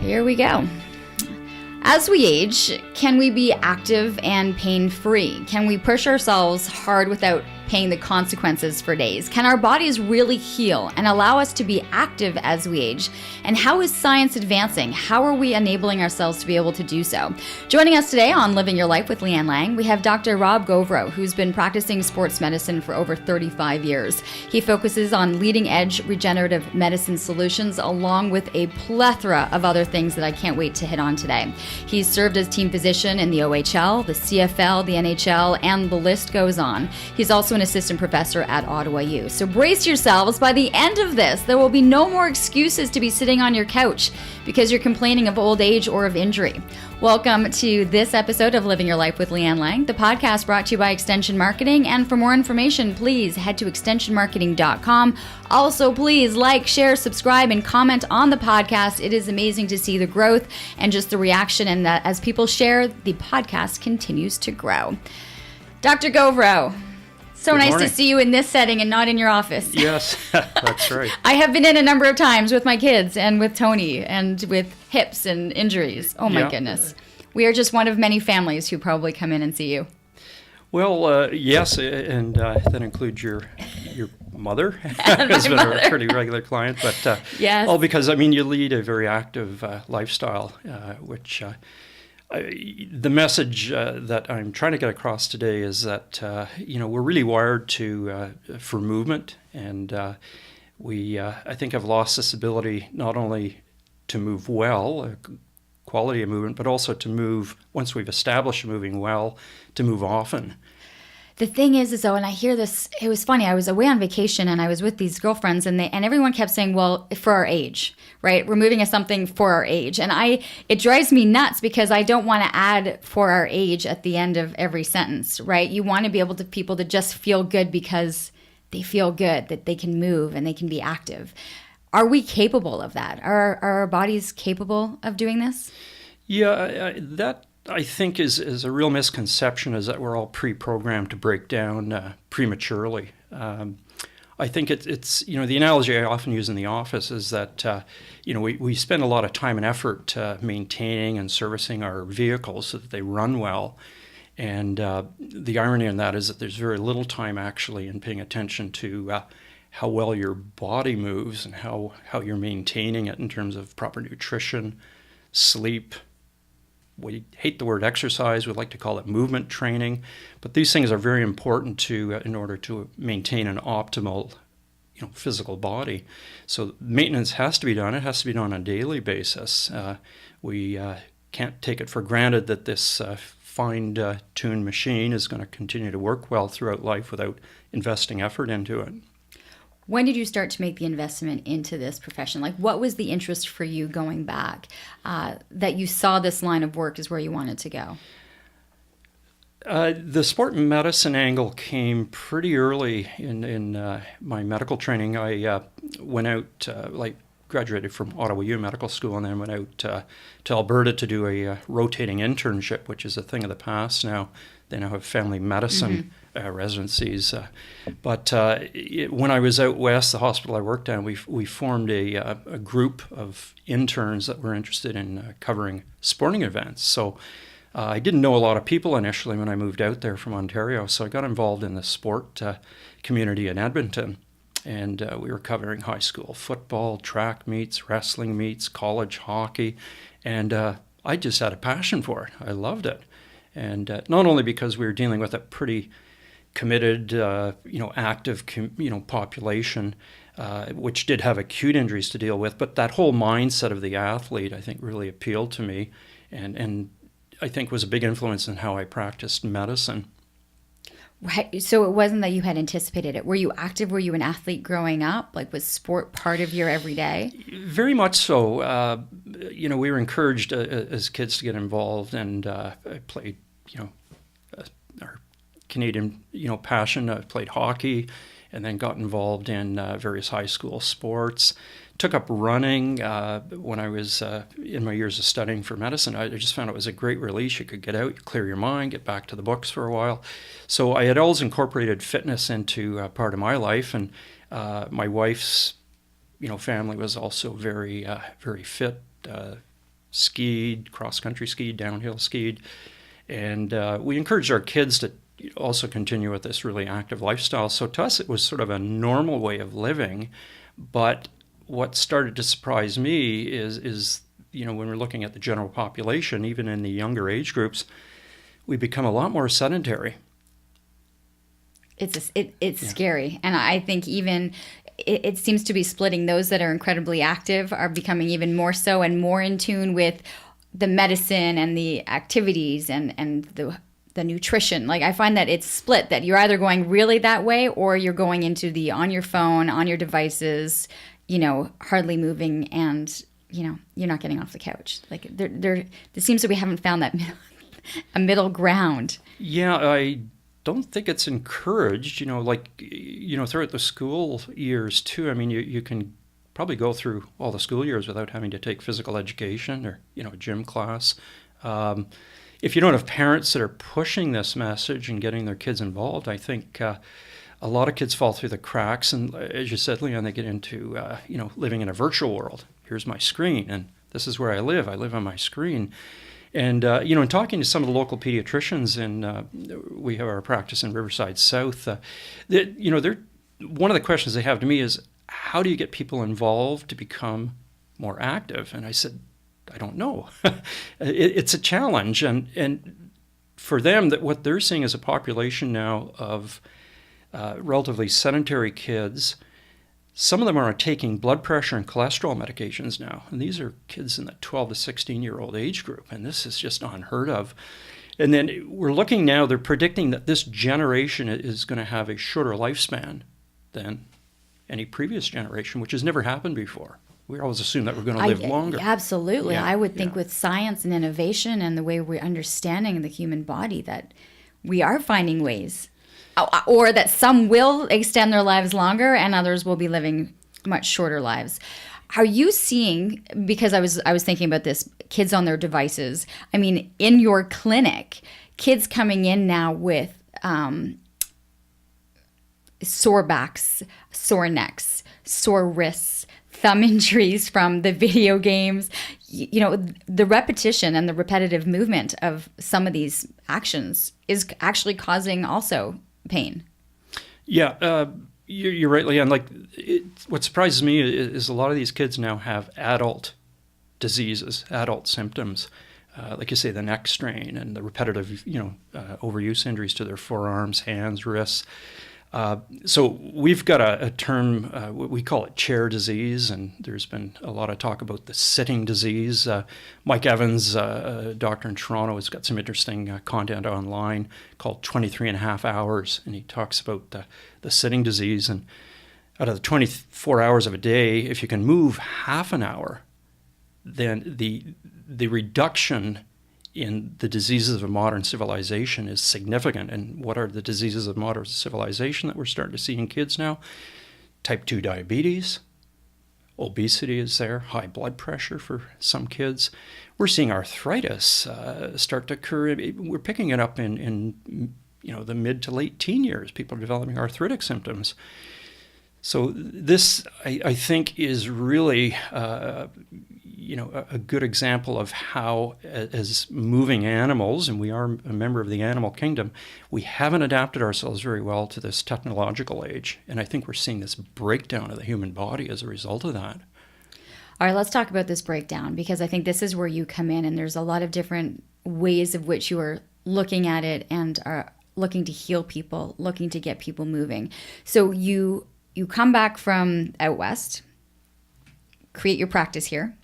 Here we go. As we age, can we be active and pain-free? Can we push ourselves hard without paying the consequences for days? Can our bodies really heal and allow us to be active as we age? And how is science advancing? How are we enabling ourselves to be able to do so? Joining us today on Living Your Life with Lianne Laing, we have Dr. Rob Gauvrau, who's been practicing sports medicine for over 35 years. He focuses on leading-edge regenerative medicine solutions along with a plethora of other things that I can't wait to hit on today. He's served as team physician in the OHL, the CFL, the NHL, and the list goes on. He's also an assistant professor at Ottawa U. So brace yourselves. By the end of this, there will be no more excuses to be sitting on your couch because you're complaining of old age or of injury. Welcome to this episode of Living Your Life with Lianne Laing, the podcast brought to you by Extension Marketing. And for more information, please head to extensionmarketing.com. Also, please like, share, subscribe, and comment on the podcast. It is amazing to see the growth and just the reaction, and that as people share, the podcast continues to grow. Dr. Gauvrau, so nice to see you in this setting and not in your office. Yes, that's right. I have been in a number of times with my kids and with Tony and with hips and injuries. Oh my goodness. We are just one of many families who probably come in and see you. Well, yes, and that includes your mother, who's been a pretty regular client. But yes. All because, I mean, you lead a very active lifestyle, which the message that I'm trying to get across today is that, we're really wired for movement. And we, I think, have lost this ability not only to move well, quality of movement, but also to move, once we've established moving well, to move often. The thing is though, and I hear this, it was funny, I was away on vacation and I was with these girlfriends and everyone kept saying, well, for our age, right? We're moving to something for our age. And it drives me nuts because I don't want to add for our age at the end of every sentence, right? You want to be able to people to just feel good because they feel good, that they can move and they can be active. Are we capable of that? Are our bodies capable of doing this? Yeah, that I think is a real misconception, is that we're all pre-programmed to break down prematurely. I think it's the analogy I often use in the office is that we spend a lot of time and effort maintaining and servicing our vehicles so that they run well, and the irony in that is that there's very little time actually in paying attention to how well your body moves and how you're maintaining it in terms of proper nutrition, sleep. We hate the word exercise. We like to call it movement training, but these things are very important in order to maintain an optimal, physical body. So maintenance has to be done. It has to be done on a daily basis. We can't take it for granted that this fine-tuned machine is going to continue to work well throughout life without investing effort into it. When did you start to make the investment into this profession? Like, what was the interest for you going back that you saw this line of work is where you wanted to go? The sport medicine angle came pretty early in my medical training. I went out, graduated from Ottawa U Medical School, and then went out to Alberta to do a rotating internship, which is a thing of the past now. They now have family medicine residencies. But when I was out west, the hospital I worked at, we formed a group of interns that were interested in covering sporting events. So I didn't know a lot of people initially when I moved out there from Ontario, so I got involved in the sport community in Edmonton. And we were covering high school football, track meets, wrestling meets, college hockey. And I just had a passion for it. I loved it. And not only because we were dealing with a pretty committed, active, population, which did have acute injuries to deal with, but that whole mindset of the athlete, I think, really appealed to me, and I think was a big influence in how I practiced medicine. Right. So it wasn't that you had anticipated it. Were you active? Were you an athlete growing up? Like, was sport part of your everyday? Very much so. We were encouraged as kids to get involved, and I played, our Canadian, passion. I played hockey, and then got involved in various high school sports. Took up running when I was in my years of studying for medicine. I just found it was a great release. You could get out, you clear your mind, get back to the books for a while. So I had always incorporated fitness into part of my life, and my wife's family was also very, very fit. skied, cross-country skied, downhill skied. And we encouraged our kids to also continue with this really active lifestyle. So to us, it was sort of a normal way of living. But what started to surprise me is when we're looking at the general population, even in the younger age groups, we become a lot more sedentary. It's scary. And I think even it seems to be splitting. Those that are incredibly active are becoming even more so and more in tune with the medicine and the activities and the nutrition. Like I find that it's split, that you're either going really that way or you're going into the on your phone, on your devices, hardly moving, and you're not getting off the couch. Like there seems that we haven't found that a middle ground. Yeah, I don't think it's encouraged, throughout the school years too. I mean, you can probably go through all the school years without having to take physical education or, a gym class. If you don't have parents that are pushing this message and getting their kids involved, I think a lot of kids fall through the cracks. And as you said, Lianne, they get into, living in a virtual world. Here's my screen, and this is where I live. I live on my screen. And, in talking to some of the local pediatricians, and we have our practice in Riverside South, they're one of the questions they have to me is, how do you get people involved to become more active? And I said, I don't know. It's a challenge. And for them, that what they're seeing is a population now of relatively sedentary kids. Some of them are taking blood pressure and cholesterol medications now. And these are kids in the 12 to 16-year-old age group. And this is just unheard of. And then we're looking now, they're predicting that this generation is going to have a shorter lifespan than any previous generation, which has never happened before. We always assume that we're going to live longer. Absolutely. Yeah, I would think with science and innovation and the way we're understanding the human body that we are finding ways, or that some will extend their lives longer and others will be living much shorter lives. Are you seeing, because I was thinking about this, kids on their devices, I mean, in your clinic, kids coming in now with sore backs, sore necks, sore wrists, thumb injuries from the video games, the repetition and the repetitive movement of some of these actions is actually causing also pain. Yeah, you're right, Lianne. What surprises me is a lot of these kids now have adult diseases, adult symptoms. Like you say, the neck strain and the repetitive, overuse injuries to their forearms, hands, wrists. So we've got a term, we call it chair disease, and there's been a lot of talk about the sitting disease. Mike Evans, a doctor in Toronto, has got some interesting content online called 23 and a half hours, and he talks about the sitting disease. And out of the 24 hours of a day, if you can move half an hour, then the reduction in the diseases of modern civilization is significant. And what are the diseases of modern civilization that we're starting to see in kids now? Type 2 diabetes, obesity is there, high blood pressure for some kids. We're seeing arthritis start to occur. We're picking it up in the mid to late teen years. People are developing arthritic symptoms. So this, I think, is really a good example of how, as moving animals, and we are a member of the animal kingdom, we haven't adapted ourselves very well to this technological age. And I think we're seeing this breakdown of the human body as a result of that. All right, let's talk about this breakdown, because I think this is where you come in, and there's a lot of different ways of which you are looking at it and are looking to heal people, looking to get people moving. So you come back from out west, create your practice here.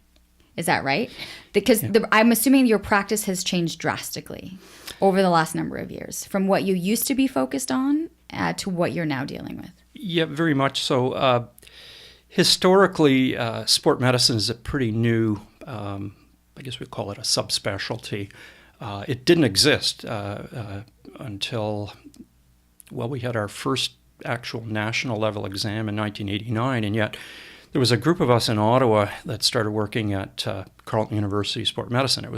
Is that right? Because I'm assuming your practice has changed drastically over the last number of years from what you used to be focused on to what you're now dealing with. Yeah, very much so. Historically, sport medicine is a pretty new, I guess we'd call it a subspecialty. It didn't exist until, we had our first actual national level exam in 1989, and yet there was a group of us in Ottawa that started working at Carleton University Sport Medicine.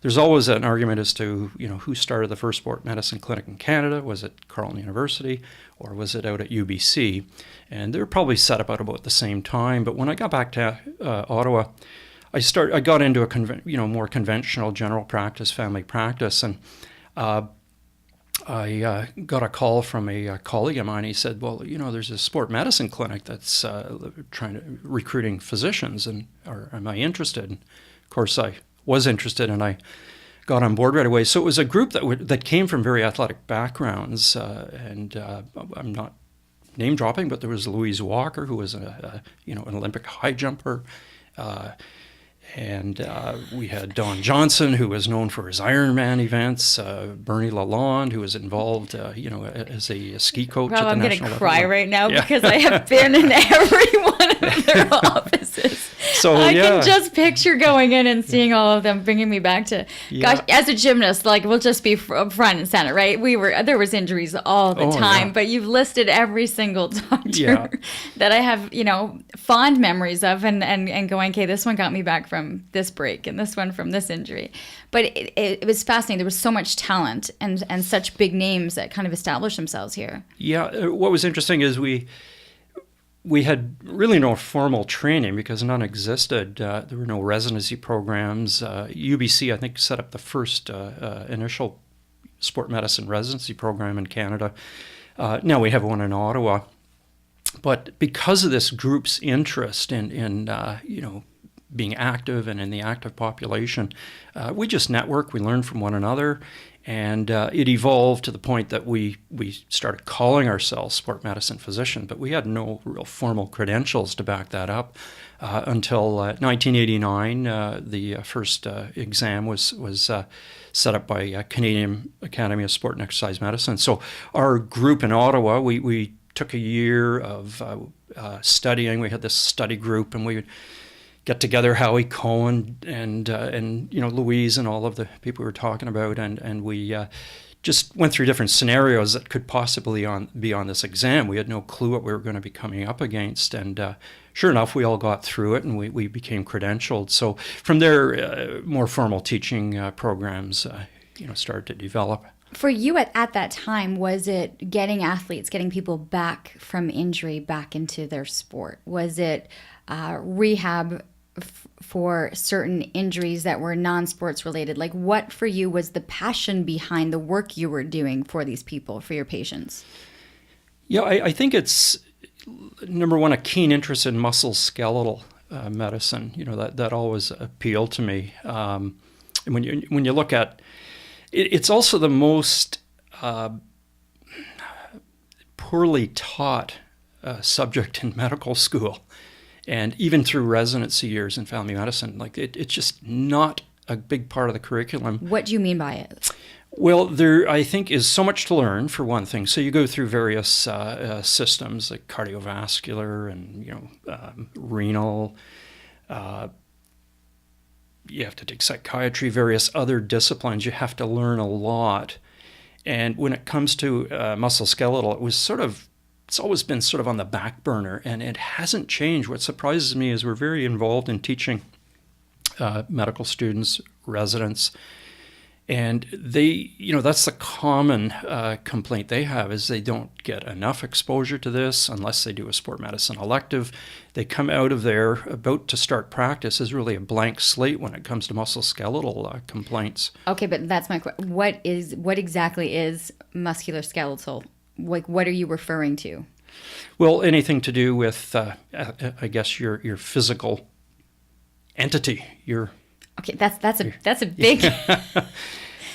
There's always an argument as to who started the first sport medicine clinic in Canada. Was it Carleton University or was it out at UBC? And they were probably set up at about the same time. But when I got back to Ottawa, I got into a more conventional general practice, family practice, and I got a call from a colleague of mine. He said, "Well, there's a sport medicine clinic that's recruiting physicians, and am I interested?" And of course, I was interested, and I got on board right away. So it was a group that came from very athletic backgrounds, and I'm not name dropping, but there was Louise Walker, who was an Olympic high jumper. And we had Don Johnson, who was known for his Ironman events. Bernie Lalonde, who was involved, as a ski coach at the national level. I'm going to cry right now because I have been in every one of their offices. So I can just picture going in and seeing all of them, bringing me back to, gosh, as a gymnast, like we'll just be front and center, right? There was injuries all the time, but you've listed every single doctor that I have, fond memories of, and going, okay, this one got me back from this break, and this one from this injury. But it was fascinating. There was so much talent and such big names that kind of established themselves here. Yeah, what was interesting is we had really no formal training because none existed. There were no residency programs. UBC, I think, set up the first initial sport medicine residency program in Canada. Now we have one in Ottawa. But because of this group's interest in being active and in the active population, we just network, we learn from one another, and it evolved to the point that we started calling ourselves sport medicine physician, but we had no real formal credentials to back that up until 1989. The first exam was set up by Canadian Academy of Sport and Exercise Medicine. So our group in Ottawa, we took a year of studying. We had this study group, and we would get together, Howie Cohen and Louise and all of the people we were talking about, and we just went through different scenarios that could possibly be on this exam. We had no clue what we were going to be coming up against, and sure enough, we all got through it, and we became credentialed. So from there, more formal teaching programs started to develop. For you at that time, was it getting people back from injury back into their sport? Was it rehab for certain injuries that were non-sports related? Like, what for you was the passion behind the work you were doing for these people, for your patients? Yeah, I think it's, number one, a keen interest in muscle-skeletal medicine. That always appealed to me. And when you look at it's also the most poorly taught subject in medical school, and even through residency years in family medicine. Like it's just not a big part of the curriculum. What do you mean by it? Well, there I think is so much to learn, for one thing. So you go through various systems like cardiovascular and renal. You have to take psychiatry, various other disciplines. You have to learn a lot. And when it comes to musculoskeletal, it's always been sort of on the back burner, and it hasn't changed. What surprises me is we're very involved in teaching medical students, residents, and they, that's the common complaint they have, is they don't get enough exposure to this unless they do a sport medicine elective. They come out of there about to start practice is really a blank slate when it comes to musculoskeletal complaints. Okay, but that's my question. What exactly is musculoskeletal? Like, what are you referring to? Well, anything to do with, I guess, your physical entity. Okay, that's a big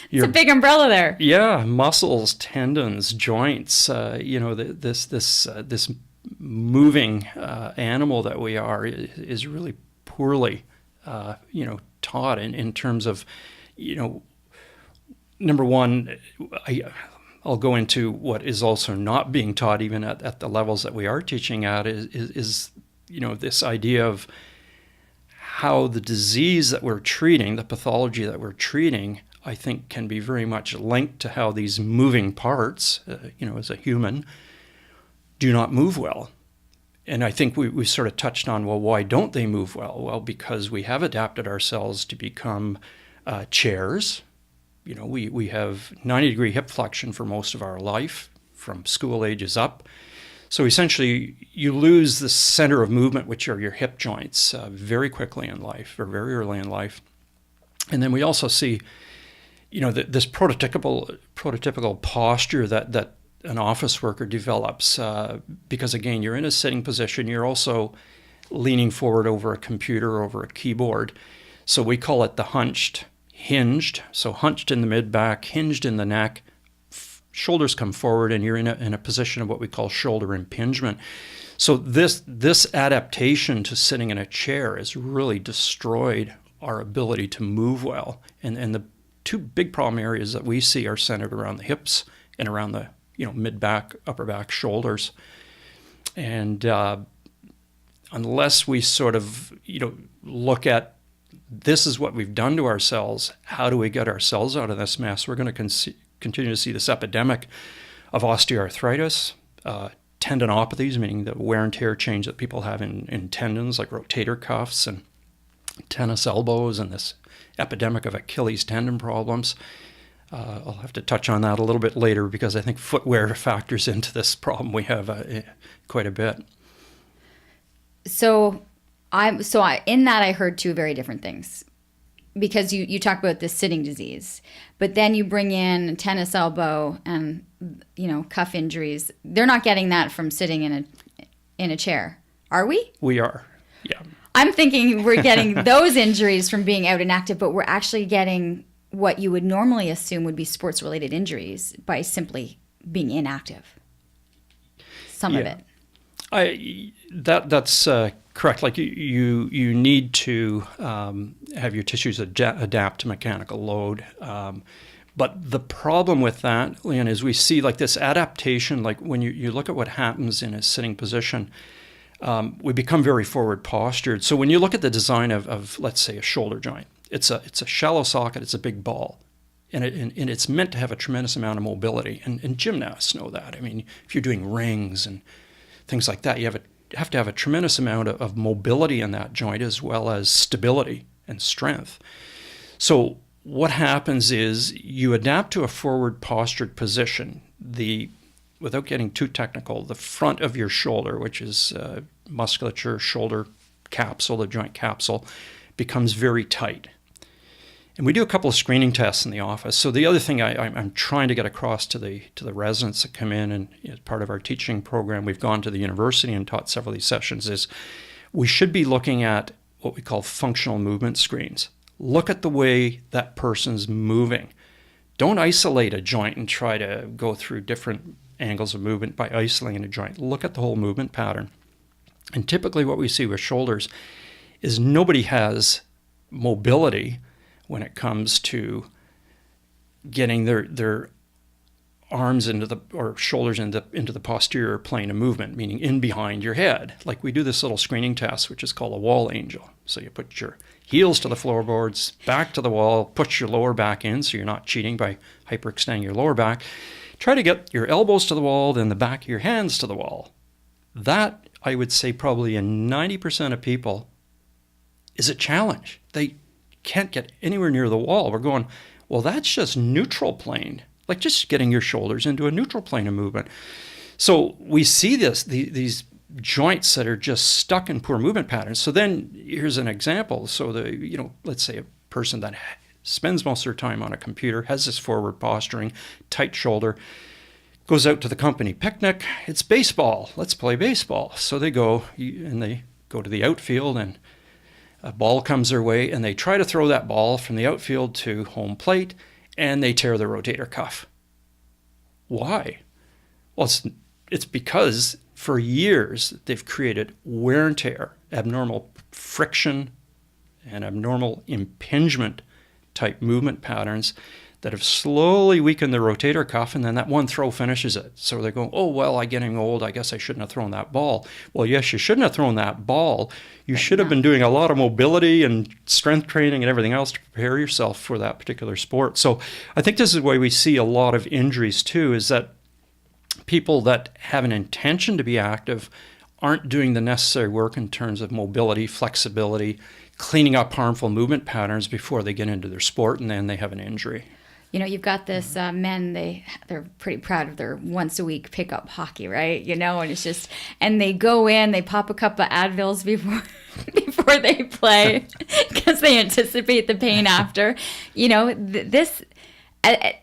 it's a big umbrella there. Yeah, muscles, tendons, joints. This moving animal that we are is really poorly, taught in terms of, number one, I'll go into what is also not being taught even at the levels that we are teaching at is this idea of how the disease that we're treating, the pathology that we're treating, I think can be very much linked to how these moving parts, as a human, do not move well. And I think we sort of touched on, well, why don't they move well? Well, because we have adapted ourselves to become chairs. We have 90-degree hip flexion for most of our life, from school ages up. So essentially, you lose the center of movement, which are your hip joints, very quickly in life or very early in life. And then we also see, this prototypical posture that an office worker develops, because again, you're in a sitting position. You're also leaning forward over a computer, over a keyboard. So we call it the hinged. So hunched in the mid-back, hinged in the neck, shoulders come forward, and you're in a position of what we call shoulder impingement. So this adaptation to sitting in a chair has really destroyed our ability to move well. And the two big problem areas that we see are centered around the hips and around the mid-back, upper back, shoulders. And unless we sort of look at this is what we've done to ourselves, how do we get ourselves out of this mess, we're going to continue to see this epidemic of osteoarthritis, tendinopathies, meaning the wear and tear change that people have in tendons like rotator cuffs and tennis elbows, and this epidemic of Achilles tendon problems. I'll have to touch on that a little bit later because I think footwear factors into this problem we have quite a bit. So in that I heard two very different things, because you talk about this sitting disease, but then you bring in tennis elbow and cuff injuries. They're not getting that from sitting in a chair, are we? We are, yeah. I'm thinking we're getting those injuries from being out and active, but we're actually getting what you would normally assume would be sports-related injuries by simply being inactive. Some of it. That's correct. Like you need to have your tissues adapt to mechanical load. But the problem with that, Lianne, is we see like this adaptation, like when you look at what happens in a sitting position, we become very forward postured. So when you look at the design of let's say, a shoulder joint, it's a shallow socket, it's a big ball. And it's meant to have a tremendous amount of mobility. And gymnasts know that. I mean, if you're doing rings and things like that, you have to have a tremendous amount of mobility in that joint as well as stability and strength. So what happens is you adapt to a forward postured position. Without getting too technical, the front of your shoulder, which is musculature, shoulder capsule, the joint capsule, becomes very tight. And we do a couple of screening tests in the office. So the other thing I'm trying to get across to the residents that come in, and as part of our teaching program, we've gone to the university and taught several of these sessions, is we should be looking at what we call functional movement screens. Look at the way that person's moving. Don't isolate a joint and try to go through different angles of movement by isolating a joint. Look at the whole movement pattern. And typically what we see with shoulders is nobody has mobility when it comes to getting their arms or shoulders into the posterior plane of movement, meaning in behind your head. Like we do this little screening test, which is called a wall angel. So you put your heels to the floorboards, back to the wall, push your lower back in so you're not cheating by hyperextending your lower back. Try to get your elbows to the wall, then the back of your hands to the wall. That, I would say, probably in 90% of people is a challenge. They can't get anywhere near the wall. We're going, well, that's just neutral plane, like just getting your shoulders into a neutral plane of movement. So we see these joints that are just stuck in poor movement patterns. So then here's an example. So let's say a person that spends most of their time on a computer, has this forward posturing, tight shoulder, goes out to the company picnic. It's baseball. Let's play baseball. So they go to the outfield, and a ball comes their way, and they try to throw that ball from the outfield to home plate, and they tear the rotator cuff. Why? Well, it's because for years they've created wear and tear, abnormal friction, and abnormal impingement type movement patterns that have slowly weakened the rotator cuff, and then that one throw finishes it. So they're going, oh, well, I'm getting old. I guess I shouldn't have thrown that ball. Well, yes, you shouldn't have thrown that ball. You should have been doing a lot of mobility and strength training and everything else to prepare yourself for that particular sport. So I think this is why we see a lot of injuries too, is that people that have an intention to be active aren't doing the necessary work in terms of mobility, flexibility, cleaning up harmful movement patterns before they get into their sport, and then they have an injury. You've got this men, they're pretty proud of their once a week pickup hockey, right? And it's just, and they go in, they pop a couple of Advils before they play because they anticipate the pain after. This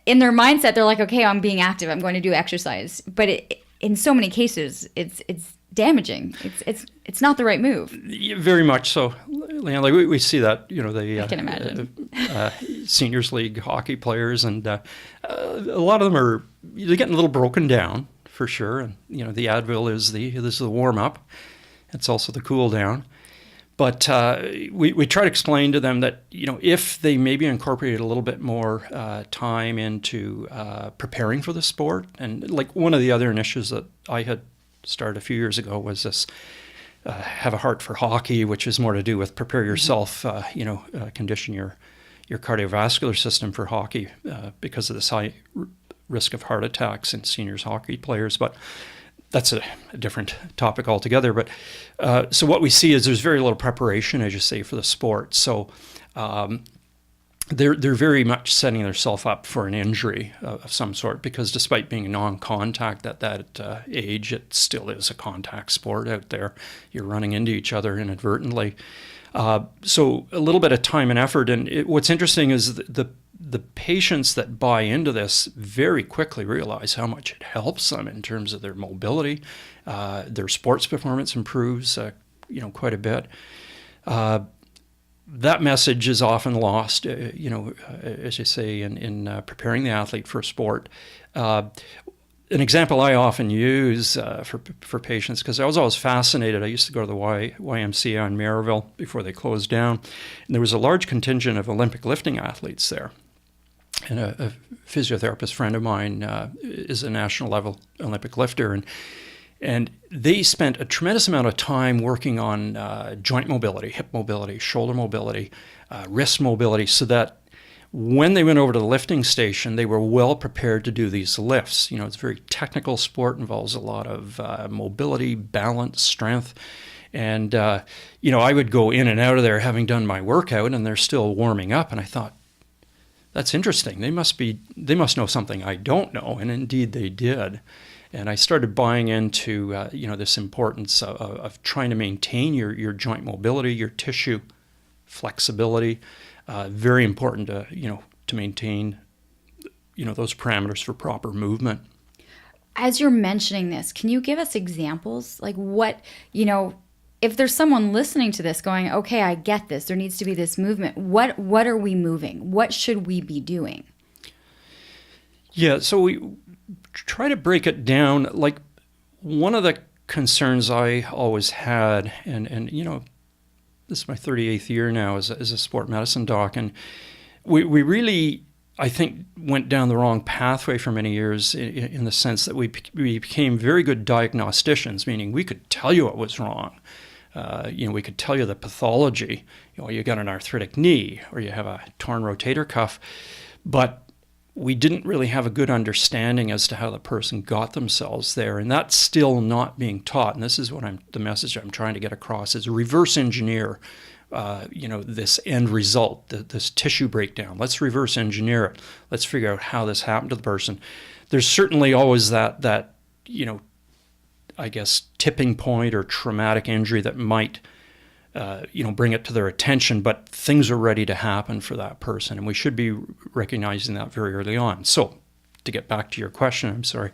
in their mindset, they're like, okay, I'm being active, I'm going to do exercise, but in so many cases, it's damaging. It's not the right move. Yeah, very much so, Lianne. Like we see that, I can imagine. Seniors League hockey players, and a lot of them they're getting a little broken down for sure. And the Advil is the warm up. It's also the cool down. But we try to explain to them that if they maybe incorporated a little bit more time into preparing for the sport, and like one of the other initiatives that I had started a few years ago was this have a heart for hockey, which is more to do with prepare yourself, condition your cardiovascular system for hockey because of this high risk of heart attacks in seniors hockey players. But that's a different topic altogether. But so what we see is there's very little preparation, as you say, for the sport. So they're very much setting themselves up for an injury of some sort, because despite being non-contact at that age, it still is a contact sport out there. You're running into each other inadvertently. So a little bit of time and effort. And what's interesting is the patients that buy into this very quickly realize how much it helps them in terms of their mobility. Their sports performance improves, quite a bit. That message is often lost, as you say, in preparing the athlete for sport. An example I often use for patients, because I was always fascinated. I used to go to the YMCA on Maryville before they closed down, and there was a large contingent of Olympic lifting athletes there. And a physiotherapist friend of mine is a national level Olympic lifter, and they spent a tremendous amount of time working on joint mobility, hip mobility, shoulder mobility, wrist mobility, so that when they went over to the lifting station, they were well prepared to do these lifts. It's a very technical sport, involves a lot of mobility, balance, strength. And, I would go in and out of there having done my workout, and they're still warming up. And I thought, that's interesting. They must know something I don't know. And indeed they did. And I started buying into, this importance of trying to maintain your joint mobility, your tissue flexibility. Very important to maintain, those parameters for proper movement. As you're mentioning this, can you give us examples? Like what, if there's someone listening to this going, okay, I get this, there needs to be this movement. What are we moving? What should we be doing? Yeah, so we try to break it down. Like one of the concerns I always had, and this is my 38th year now as a sport medicine doc, and we really, I think, went down the wrong pathway for many years in the sense that we became very good diagnosticians, meaning we could tell you what was wrong. We could tell you the pathology. You got an arthritic knee or you have a torn rotator cuff, but we didn't really have a good understanding as to how the person got themselves there. And that's still not being taught. And this is what the message I'm trying to get across is reverse engineer, this end result, this tissue breakdown. Let's reverse engineer it. Let's figure out how this happened to the person. There's certainly always that I guess, tipping point or traumatic injury that might, bring it to their attention, but things are ready to happen for that person, and we should be recognizing that very early on. So, to get back to your question, I'm sorry.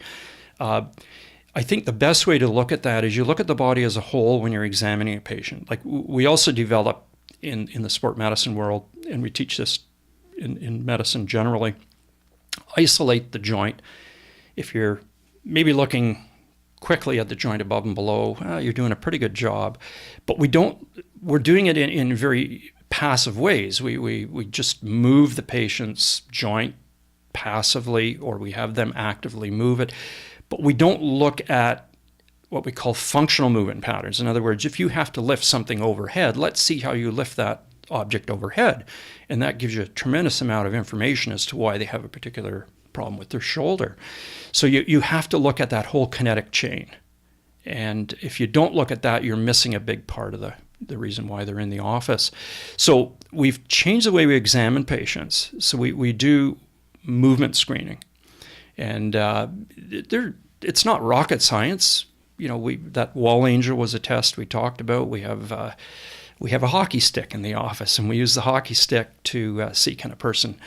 I think the best way to look at that is you look at the body as a whole when you're examining a patient. Like we also develop in the sport medicine world, and we teach this in medicine generally, isolate the joint. If you're maybe looking quickly at the joint above and below, you're doing a pretty good job. But we're doing it in very passive ways. We just move the patient's joint passively, or we have them actively move it. But we don't look at what we call functional movement patterns. In other words, if you have to lift something overhead, let's see how you lift that object overhead. And that gives you a tremendous amount of information as to why they have a particular problem with their shoulder. So you have to look at that whole kinetic chain. And if you don't look at that, you're missing a big part of the reason why they're in the office. So we've changed the way we examine patients. So we do movement screening. And it's not rocket science. That wall angel was a test we talked about. We have a hockey stick in the office, and we use the hockey stick to see, can a person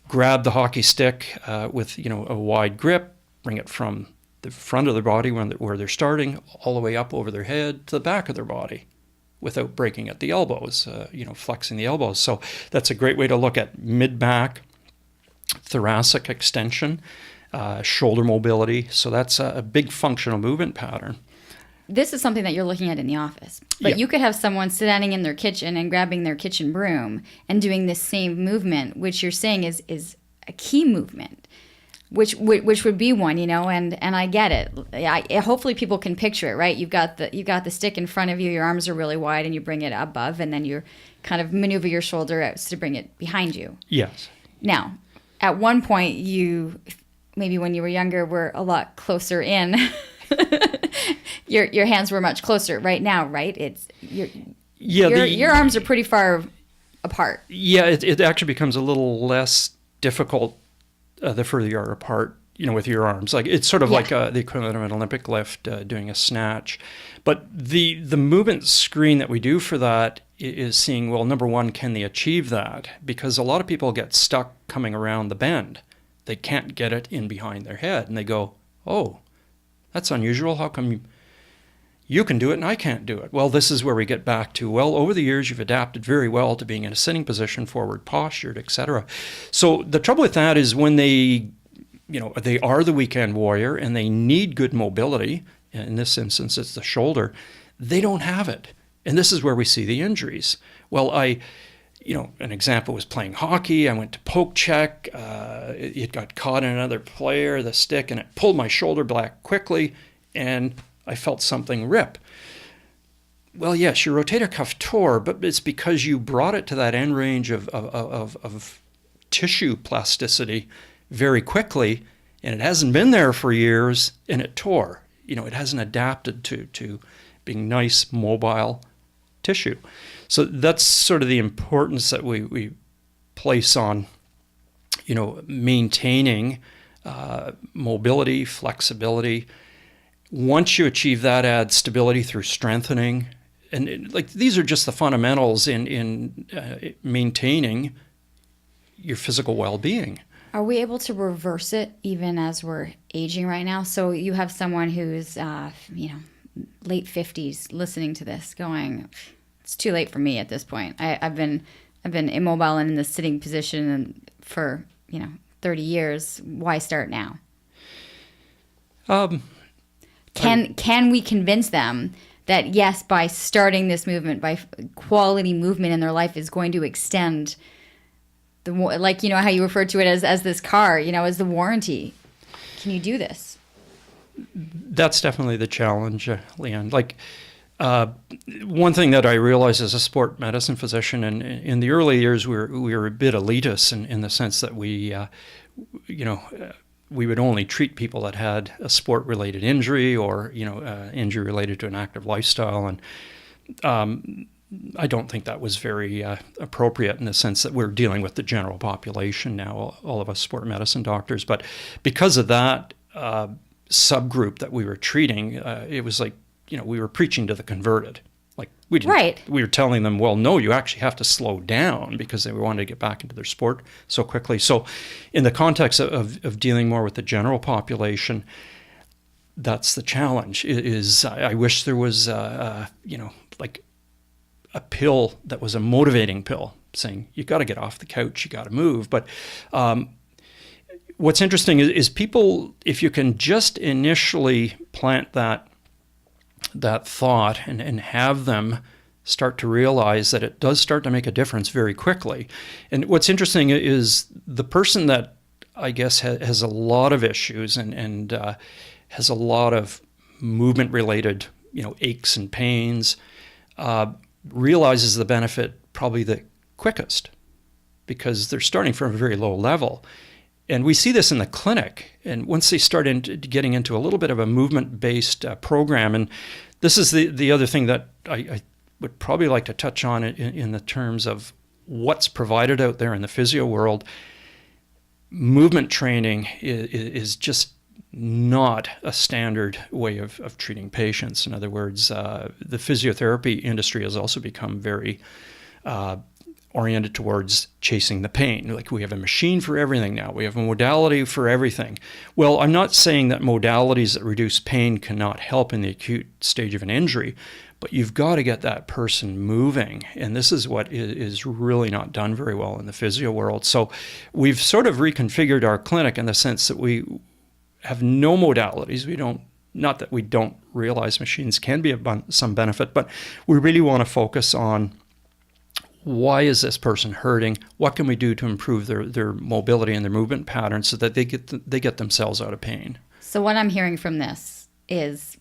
grab the hockey stick with a wide grip, bring it from the front of their body where they're starting all the way up over their head to the back of their body without breaking at the elbows, flexing the elbows. So that's a great way to look at mid-back, thoracic extension, shoulder mobility. So that's a big functional movement pattern. This is something that you're looking at in the office. But you could have someone standing in their kitchen and grabbing their kitchen broom and doing this same movement, which you're saying is a key movement, which would be one, and I get it. Hopefully people can picture it, right? You've got the stick in front of you, your arms are really wide, and you bring it above, and then you kind of maneuver your shoulder out to bring it behind you. Yes. Now, at one point, you, maybe when you were younger, were a lot closer in. Your hands were much closer. Right now, right? It's your arms are pretty far apart. Yeah, it actually becomes a little less difficult the further you are apart, with your arms. Like it's sort of like the equivalent of an Olympic lift, doing a snatch. But the movement screen that we do for that is seeing, well, number one, can they achieve that? Because a lot of people get stuck coming around the bend. They can't get it in behind their head, and they go, oh, that's unusual. How come you can do it and I can't do it? Well, this is where we get back to, well, over the years, you've adapted very well to being in a sitting position, forward postured, etc. So the trouble with that is when they are the weekend warrior and they need good mobility, in this instance, it's the shoulder, they don't have it. And this is where we see the injuries. Well, an example was playing hockey. I went to poke check. It got caught in another player, the stick, and it pulled my shoulder back quickly, and I felt something rip. Well, yes, your rotator cuff tore, but it's because you brought it to that end range of tissue plasticity very quickly, and it hasn't been there for years, and it tore. It hasn't adapted to being nice, mobile tissue. So that's sort of the importance that we place on, maintaining mobility, flexibility. Once you achieve that, add stability through strengthening. And these are just the fundamentals in maintaining your physical well-being. Are we able to reverse it even as we're aging right now? So you have someone who's, late 50s listening to this going, it's too late for me at this point. I've been immobile and in the sitting position for 30 years. Why start now? Can we convince them that yes, by starting this movement, by quality movement in their life is going to extend the how you referred to it as this car, as the warranty. Can you do this? That's definitely the challenge, Lianne. One thing that I realized as a sport medicine physician, and in the early years, we were a bit elitist in the sense that we would only treat people that had a sport-related injury or injury related to an active lifestyle, and I don't think that was very appropriate in the sense that we're dealing with the general population now, all of us sport medicine doctors. But because of that subgroup that we were treating, it was like, we were preaching to the converted. We were telling them, well, no, you actually have to slow down because they wanted to get back into their sport so quickly. So in the context of dealing more with the general population, that's the challenge. I wish there was, a pill that was a motivating pill saying, you got to get off the couch, you got to move. But what's interesting is people, if you can just initially plant that thought and have them start to realize that it does start to make a difference very quickly. And what's interesting is the person that I guess has a lot of issues and has a lot of movement related, aches and pains, realizes the benefit probably the quickest because they're starting from a very low level. And we see this in the clinic. And once they start getting into a little bit of a movement-based program, and this is the other thing that I would probably like to touch on in the terms of what's provided out there in the physio world. movement training is just not a standard way of treating patients. In other words, the physiotherapy industry has also become very oriented towards chasing the pain. Like, we have a machine for everything now. We have a modality for everything. Well, I'm not saying that modalities that reduce pain cannot help in the acute stage of an injury, but you've got to get that person moving. And this is what is really not done very well in the physio world. So we've sort of reconfigured our clinic in the sense that we have no modalities. Not that we don't realize machines can be of some benefit, but we really want to focus on, why is this person hurting? What can we do to improve their mobility and their movement patterns so that they get themselves out of pain? So what I'm hearing from this is,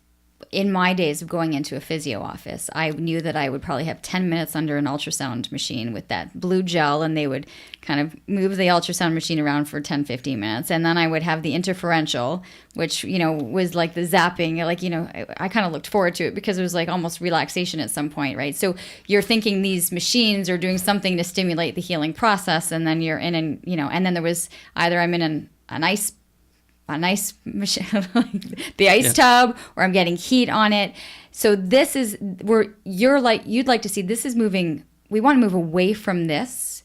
in my days of going into a physio office, I knew that I would probably have 10 minutes under an ultrasound machine with that blue gel, and they would kind of move the ultrasound machine around for 10, 15 minutes. And then I would have the interferential, which, was like the zapping. Like, I kind of looked forward to it because it was like almost relaxation at some point, right? So you're thinking these machines are doing something to stimulate the healing process, and then you're in and then there was either I'm in a nice machine, the ice tub, or I'm getting heat on it. So this is where you'd like to see this is moving. We want to move away from this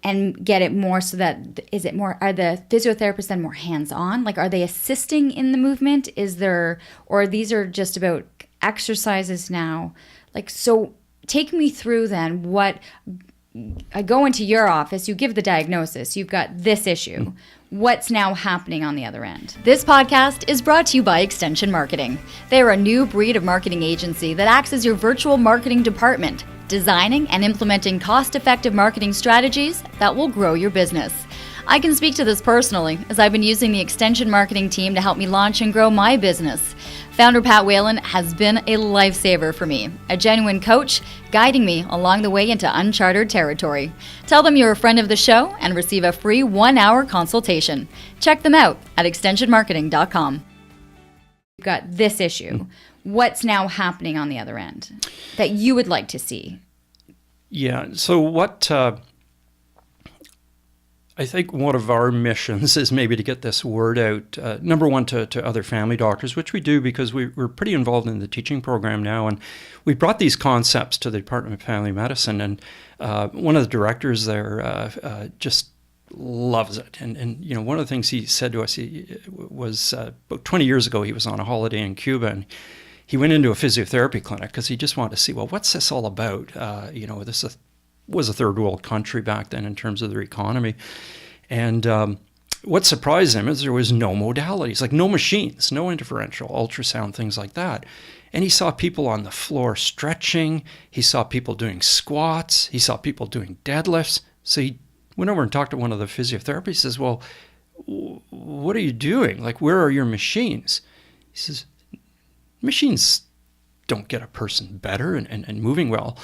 and get it more so that, are the physiotherapists then more hands-on? Like, are they assisting in the movement? Or these are just about exercises now? Like, so take me through then what, I go into your office, you give the diagnosis, you've got this issue. What's now happening on the other end? This podcast is brought to you by Extension Marketing. They are a new breed of marketing agency that acts as your virtual marketing department, designing and implementing cost-effective marketing strategies that will grow your business. I can speak to this personally, as I've been using the Extension Marketing team to help me launch and grow my business. Founder Pat Whalen has been a lifesaver for me, a genuine coach, guiding me along the way into uncharted territory. Tell them you're a friend of the show and receive a free 1-hour consultation. Check them out at extensionmarketing.com. You've got this issue. What's now happening on the other end that you would like to see? Yeah, so what... I think one of our missions is maybe to get this word out, number one, to other family doctors, which we do because we're pretty involved in the teaching program now. And we brought these concepts to the Department of Family Medicine. And one of the directors there just loves it. And one of the things he said to us was about 20 years ago, he was on a holiday in Cuba. And he went into a physiotherapy clinic because he just wanted to see, well, what's this all about? This was a third world country back then in terms of their economy. And what surprised him is there was no modalities, like no machines, no interferential, ultrasound, things like that. And he saw people on the floor stretching. He saw people doing squats. He saw people doing deadlifts. So he went over and talked to one of the physiotherapists. He says, well, what are you doing? Like, where are your machines? He says, machines don't get a person better and moving well.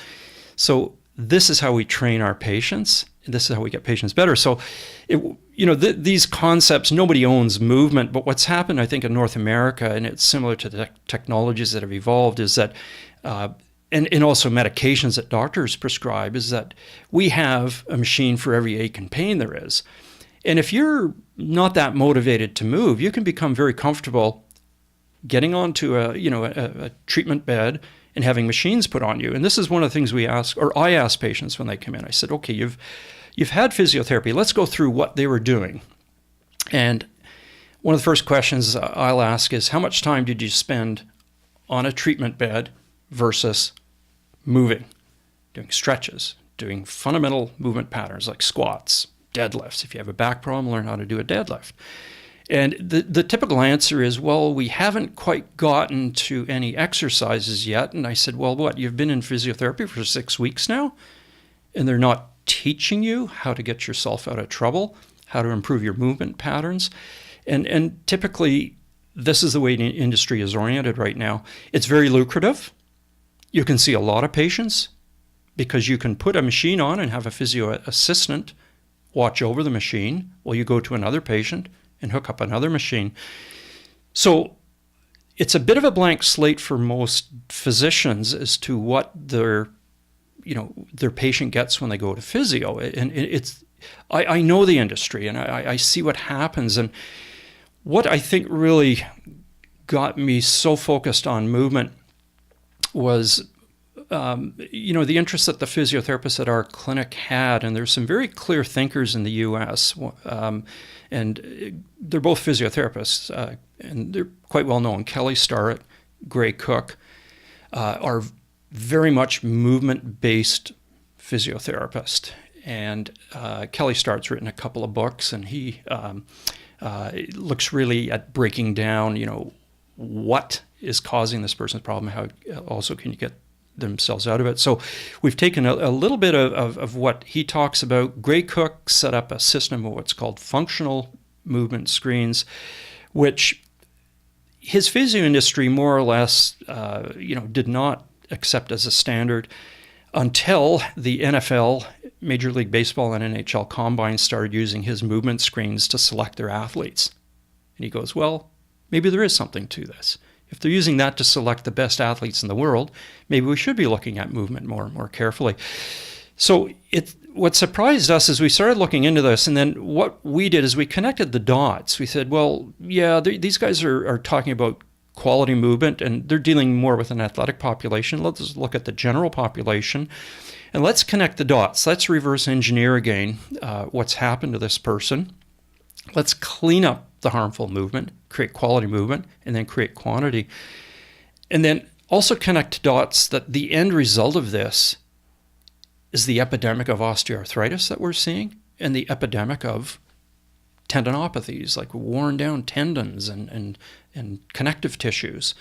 So this is how we train our patients. This is how we get patients better. So, these concepts, nobody owns movement, but what's happened, I think, in North America, and it's similar to the technologies that have evolved, is that, and also medications that doctors prescribe, is that we have a machine for every ache and pain there is. And if you're not that motivated to move, you can become very comfortable getting onto a treatment bed and having machines put on you. And this is one of the things I ask patients when they come in. I said, okay, you've had physiotherapy. Let's go through what they were doing. And one of the first questions I'll ask is, how much time did you spend on a treatment bed versus moving, doing stretches, doing fundamental movement patterns like squats, deadlifts? If you have a back problem, learn how to do a deadlift. And the typical answer is, well, we haven't quite gotten to any exercises yet. And I said, well, what, you've been in physiotherapy for 6 weeks now? And they're not teaching you how to get yourself out of trouble, how to improve your movement patterns. And typically, this is the way the industry is oriented right now. It's very lucrative. You can see a lot of patients because you can put a machine on and have a physio assistant watch over the machine while you go to another patient and hook up another machine. So it's a bit of a blank slate for most physicians as to what their patient gets when they go to physio. And I know the industry, and I see what happens. And what I think really got me so focused on movement was, the interest that the physiotherapists at our clinic had. And there's some very clear thinkers in the U.S., and they're both physiotherapists, and they're quite well known. Kelly Starrett, Gray Cook, are very much movement-based physiotherapists. And Kelly Starrett's written a couple of books, and he looks really at breaking down, what is causing this person's problem, how also can you get themselves out of it. So we've taken a little bit of what he talks about. Gray Cook set up a system of what's called functional movement screens, which his physio industry more or less, did not accept as a standard until the NFL, Major League Baseball, and NHL combines started using his movement screens to select their athletes. And he goes, well, maybe there is something to this. If they're using that to select the best athletes in the world, maybe we should be looking at movement more carefully. So what surprised us is we started looking into this, and then what we did is we connected the dots. We said, well, yeah, these guys are talking about quality movement, and they're dealing more with an athletic population. Let's look at the general population, and let's connect the dots. Let's reverse engineer again what's happened to this person. Let's clean up the harmful movement, create quality movement, and then create quantity. And then also connect dots that the end result of this is the epidemic of osteoarthritis that we're seeing, and the epidemic of tendinopathies, like worn down tendons and connective tissues.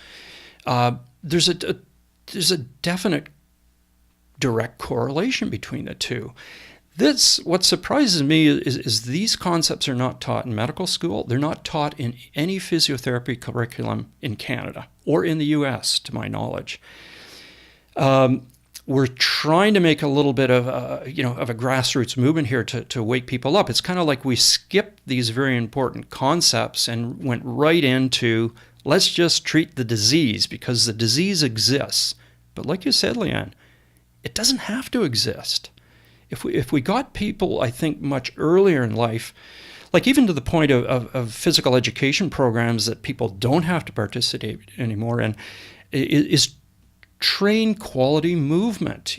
There's a definite direct correlation between the two. What surprises me is these concepts are not taught in medical school. They're not taught in any physiotherapy curriculum in Canada or in the US, to my knowledge. We're trying to make a little bit of a grassroots movement here to wake people up. It's kind of like we skipped these very important concepts and went right into, let's just treat the disease because the disease exists. But like you said, Lianne, it doesn't have to exist. If we got people, I think, much earlier in life, like even to the point of physical education programs that people don't have to participate anymore in, is train quality movement.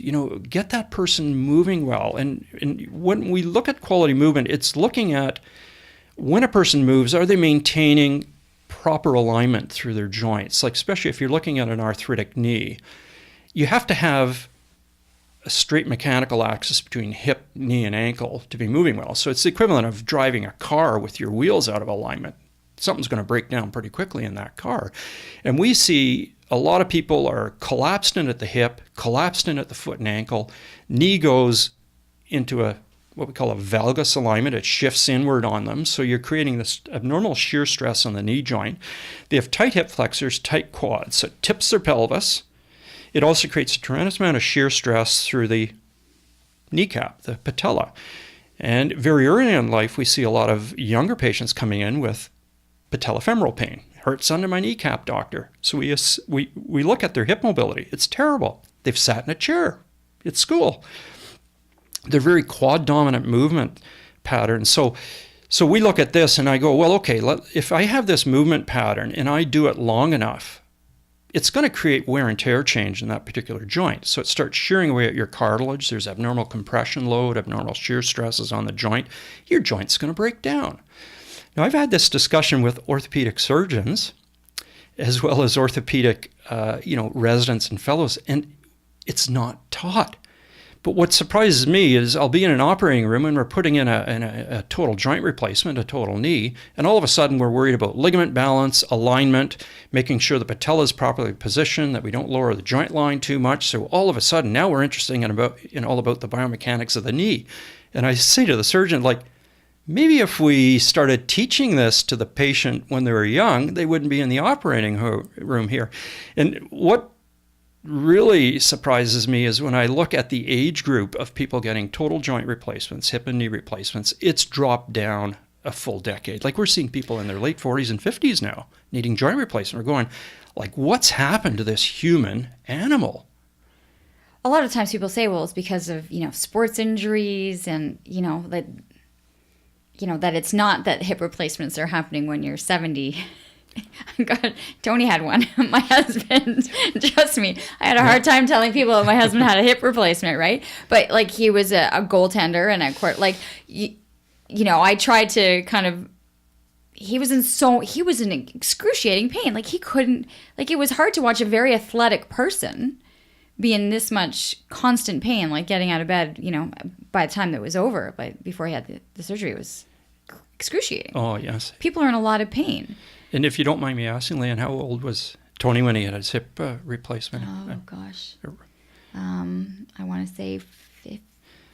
Get that person moving well. And when we look at quality movement, it's looking at when a person moves, are they maintaining proper alignment through their joints? Like especially if you're looking at an arthritic knee, you have to have a straight mechanical axis between hip, knee, and ankle to be moving well. So it's the equivalent of driving a car with your wheels out of alignment. Something's going to break down pretty quickly in that car. And we see a lot of people are collapsed in at the hip, collapsed in at the foot and ankle. Knee goes into what we call a valgus alignment. It shifts inward on them. So you're creating this abnormal shear stress on the knee joint. They have tight hip flexors, tight quads. So it tips their pelvis. It also creates a tremendous amount of shear stress through the kneecap, the patella. And very early in life, we see a lot of younger patients coming in with patellofemoral pain. Hurts under my kneecap, doctor. So we look at their hip mobility. It's terrible. They've sat in a chair at school. They're very quad dominant movement patterns. So we look at this and I go, well, okay, if I have this movement pattern and I do it long enough, it's going to create wear and tear change in that particular joint. So it starts shearing away at your cartilage. There's abnormal compression load, abnormal shear stresses on the joint. Your joint's going to break down. Now, I've had this discussion with orthopedic surgeons as well as orthopedic residents and fellows, and it's not taught. But what surprises me is I'll be in an operating room and we're putting in a total joint replacement, a total knee, and all of a sudden we're worried about ligament balance, alignment, making sure the patella is properly positioned, that we don't lower the joint line too much. So all of a sudden now we're interested in all about the biomechanics of the knee. And I say to the surgeon, maybe if we started teaching this to the patient when they were young, they wouldn't be in the operating room here. And what really surprises me is when I look at the age group of people getting total joint replacements, hip and knee replacements, it's dropped down a full decade. We're seeing people in their late 40s and 50s now needing joint replacement. We're going, what's happened to this human animal? A lot of times people say, well, it's because of, sports injuries and, that it's not that hip replacements are happening when you're 70. God, Tony had one. My husband, trust me, I had a hard time telling people that my husband had a hip replacement, right? But like he was a goaltender and a court, like, I tried to kind of, he was in excruciating pain. Like he couldn't, like it was hard to watch a very athletic person be in this much constant pain, like getting out of bed, by the time that was over, but before he had the surgery, it was excruciating. Oh, yes. People are in a lot of pain. And if you don't mind me asking, Lianne, how old was Tony when he had his hip replacement? Oh, gosh. I want to say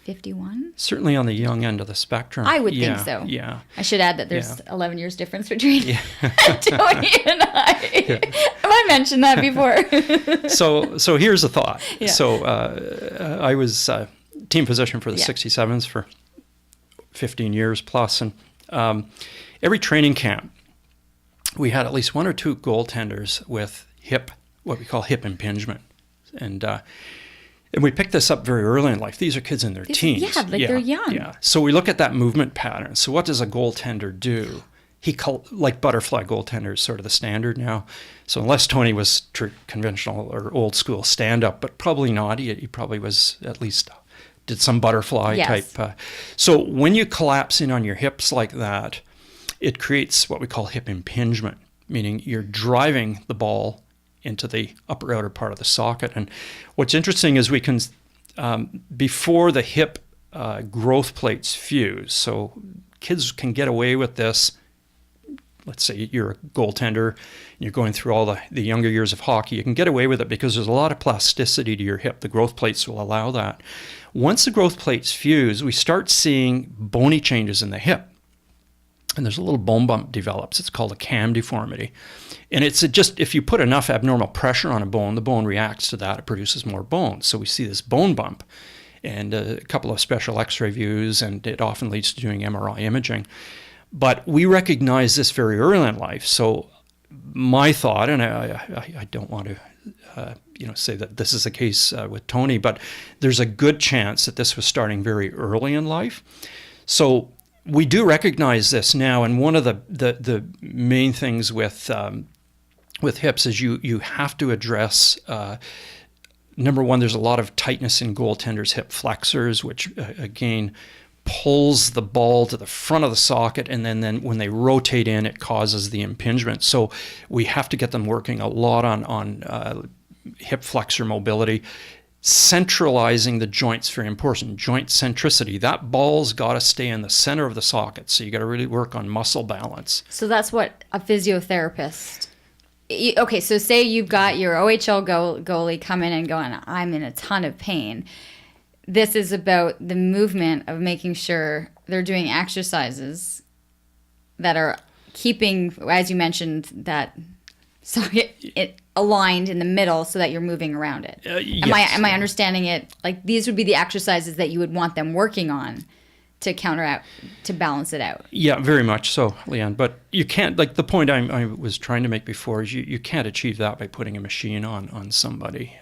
51. Certainly on the young end of the spectrum. I would think so. Yeah. I should add that there's 11 years difference between Tony and I. Yeah. Have I mentioned that before? So here's a thought. Yeah. So I was team physician for the 67s for 15 years plus. And every training camp, we had at least one or two goaltenders with what we call hip impingement. And we picked this up very early in life. These are kids in their teens. They're young. Yeah. So we look at that movement pattern. So what does a goaltender do? Like butterfly goaltender is sort of the standard now. So unless Tony was conventional or old school stand-up, but probably not. He probably was at least did some butterfly type. So when you collapse in on your hips like that, it creates what we call hip impingement, meaning you're driving the ball into the upper outer part of the socket. And what's interesting is we can, before the hip growth plates fuse, so kids can get away with this. Let's say you're a goaltender and you're going through all the younger years of hockey, you can get away with it because there's a lot of plasticity to your hip. The growth plates will allow that. Once the growth plates fuse, we start seeing bony changes in the hip. And there's a little bone bump develops. It's called a cam deformity. And it's just, if you put enough abnormal pressure on a bone, the bone reacts to that. It produces more bone. So we see this bone bump and a couple of special x-ray views, and it often leads to doing MRI imaging. But we recognize this very early in life. So my thought, and I don't want to say that this is the case with Tony, but there's a good chance that this was starting very early in life. So we do recognize this now, and one of the main things with hips is you have to address, number one, there's a lot of tightness in goaltenders' hip flexors, which again pulls the ball to the front of the socket, and then when they rotate in, it causes the impingement. So we have to get them working a lot on hip flexor mobility. Centralizing the joint's very important. Joint centricity. That ball's got to stay in the center of the socket. So you got to really work on muscle balance. So that's what a physiotherapist. Okay, so say you've got your OHL goalie come in and going, I'm in a ton of pain. This is about the movement of making sure they're doing exercises that are keeping, as you mentioned, that it aligned in the middle so that you're moving around it. Yes. Am I understanding it? Like these would be the exercises that you would want them working on to counteract, to balance it out. Yeah, very much so, Lianne. But you can't, like the point I was trying to make before is you can't achieve that by putting a machine on somebody.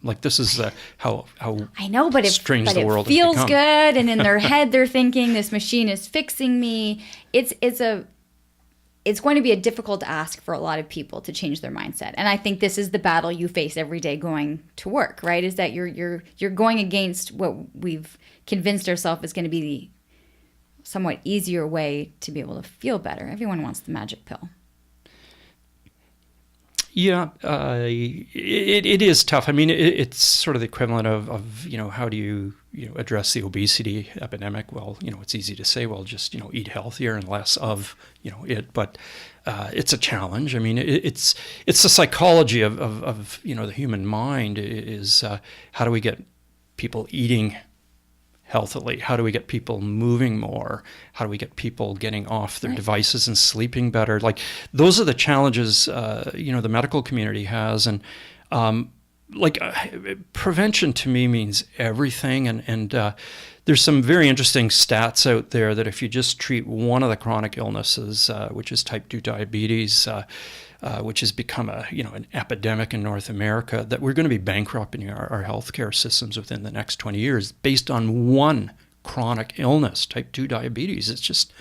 Like this is how I know, but strange the world it feels has become. Good, and in their head they're thinking this machine is fixing me. It's going to be a difficult ask for a lot of people to change their mindset. And I think this is the battle you face every day going to work, right? Is that you're going against what we've convinced ourselves is going to be the somewhat easier way to be able to feel better. Everyone wants the magic pill. Yeah, it is tough. I mean, it's sort of the equivalent of how do you address the obesity epidemic? Well, it's easy to say, well, just eat healthier and less of it, but it's a challenge. I mean, it's the psychology of the human mind is how do we get people eating healthily? How do we get people moving more? How do we get people getting off their devices and sleeping better? Like those are the challenges the medical community has, and prevention to me means everything. And there's some very interesting stats out there that if you just treat one of the chronic illnesses, which is type 2 diabetes, which has become an epidemic in North America, that we're going to be bankrupting our healthcare systems within the next 20 years based on one chronic illness, type 2 diabetes. It's just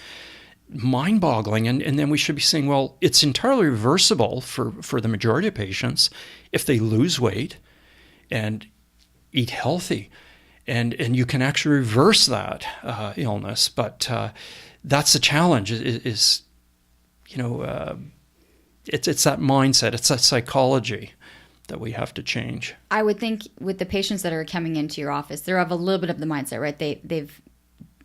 mind-boggling. And then we should be saying, well, it's entirely reversible for the majority of patients if they lose weight and eat healthy. And you can actually reverse that illness. But that's the challenge is it's that mindset, it's that psychology that we have to change. I would think with the patients that are coming into your office, they're of a little bit of the mindset, right?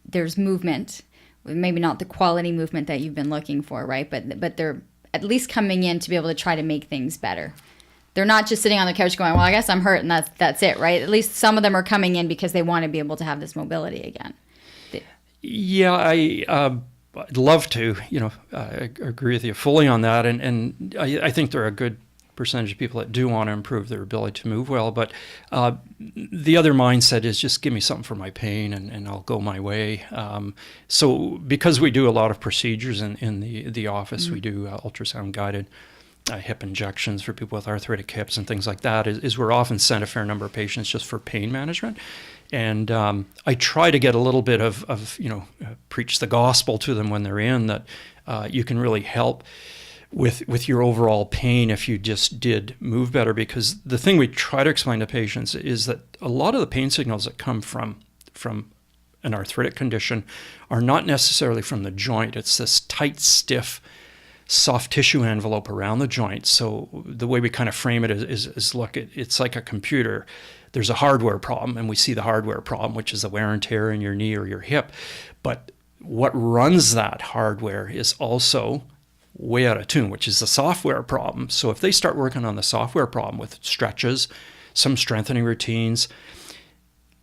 There's movement, maybe not the quality movement that you've been looking for, right? But they're at least coming in to be able to try to make things better. They're not just sitting on the couch going, well, I guess I'm hurt and that's it, right? At least some of them are coming in because they want to be able to have this mobility again. Yeah, I'd love to, I agree with you fully on that. And I think there are a good percentage of people that do want to improve their ability to move well. But the other mindset is just give me something for my pain and I'll go my way. So because we do a lot of procedures in the office, we do ultrasound guided hip injections for people with arthritic hips and things like that, is we're often sent a fair number of patients just for pain management. And I try to get a little bit of preach the gospel to them when they're in, that you can really help with your overall pain if you just did move better. Because the thing we try to explain to patients is that a lot of the pain signals that come from an arthritic condition are not necessarily from the joint. It's this tight, stiff, soft tissue envelope around the joint. So the way we kind of frame it is look, it's like a computer. There's a hardware problem, and we see the hardware problem, which is the wear and tear in your knee or your hip. But what runs that hardware is also way out of tune, which is the software problem. So if they start working on the software problem with stretches, some strengthening routines,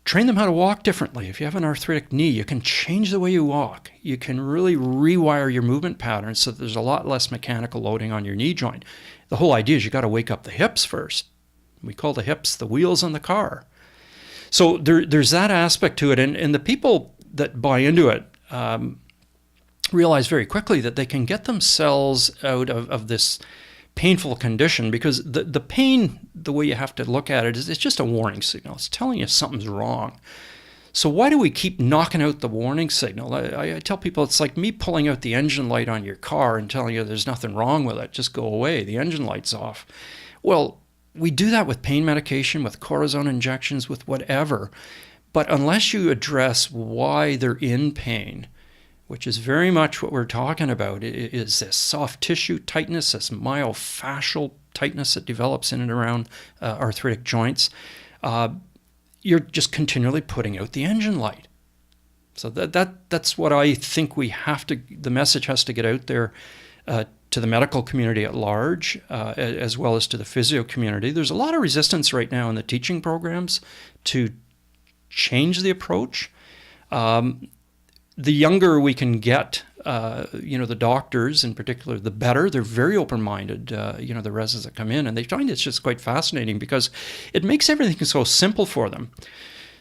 train them how to walk differently. If you have an arthritic knee, you can change the way you walk. You can really rewire your movement patterns so that there's a lot less mechanical loading on your knee joint. The whole idea is you got to wake up the hips first. We call the hips the wheels on the car. So there's that aspect to it. And the people that buy into it realize very quickly that they can get themselves out of this painful condition, because the pain, the way you have to look at it, is it's just a warning signal. It's telling you something's wrong. So why do we keep knocking out the warning signal? I tell people it's like me pulling out the engine light on your car and telling you there's nothing wrong with it. Just go away. The engine light's off. Well, we do that with pain medication, with cortisone injections, with whatever. But unless you address why they're in pain, which is very much what we're talking about, is this soft tissue tightness, this myofascial tightness that develops in and around arthritic joints, you're just continually putting out the engine light. So that's what I think the message has to get out there to the medical community at large, as well as to the physio community. There's a lot of resistance right now in the teaching programs to change the approach. The younger we can get, the doctors in particular, the better. They're very open-minded, the residents that come in, and they find it's just quite fascinating because it makes everything so simple for them.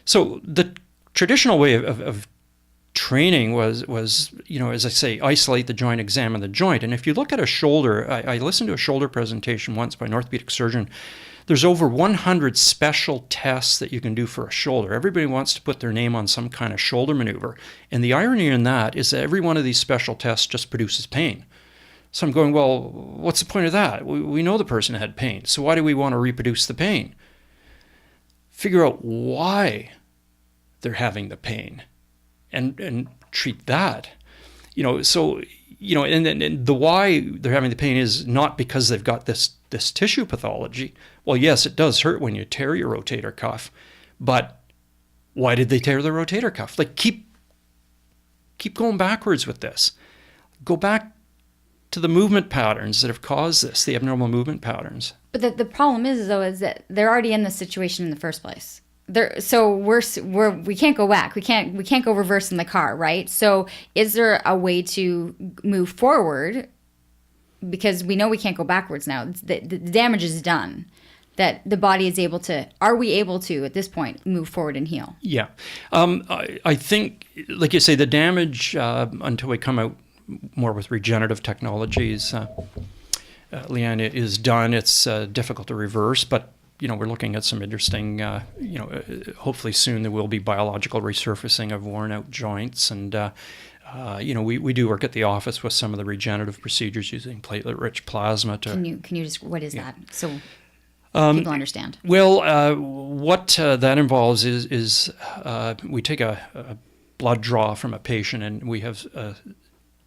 So the traditional way of training was, as I say, isolate the joint, examine the joint. And if you look at a shoulder, I listened to a shoulder presentation once by an orthopedic surgeon. There's over 100 special tests that you can do for a shoulder. Everybody wants to put their name on some kind of shoulder maneuver. And the irony in that is that every one of these special tests just produces pain. So I'm going, well, what's the point of that? We know the person had pain. So why do we want to reproduce the pain? Figure out why they're having the pain and treat that. And the why they're having the pain is not because they've got this tissue pathology. Well, yes, it does hurt when you tear your rotator cuff, but why did they tear the rotator cuff? Like, keep going backwards with this. Go back to the movement patterns that have caused this, the abnormal movement patterns. But the problem is that they're already in this situation in the first place. So we can't go back. We can't go reverse in the car, right? So is there a way to move forward? Because we know we can't go backwards now. The damage is done. That the body is able to. Are we able to at this point move forward and heal? Yeah, I think, like you say, the damage until we come out more with regenerative technologies, Lianne, is done. It's difficult to reverse, but we're looking at some interesting, hopefully soon there will be biological resurfacing of worn out joints. And, we do work at the office with some of the regenerative procedures using platelet-rich plasma. Can you just, what is that? So people understand. Well, what that involves is we take a blood draw from a patient, and we have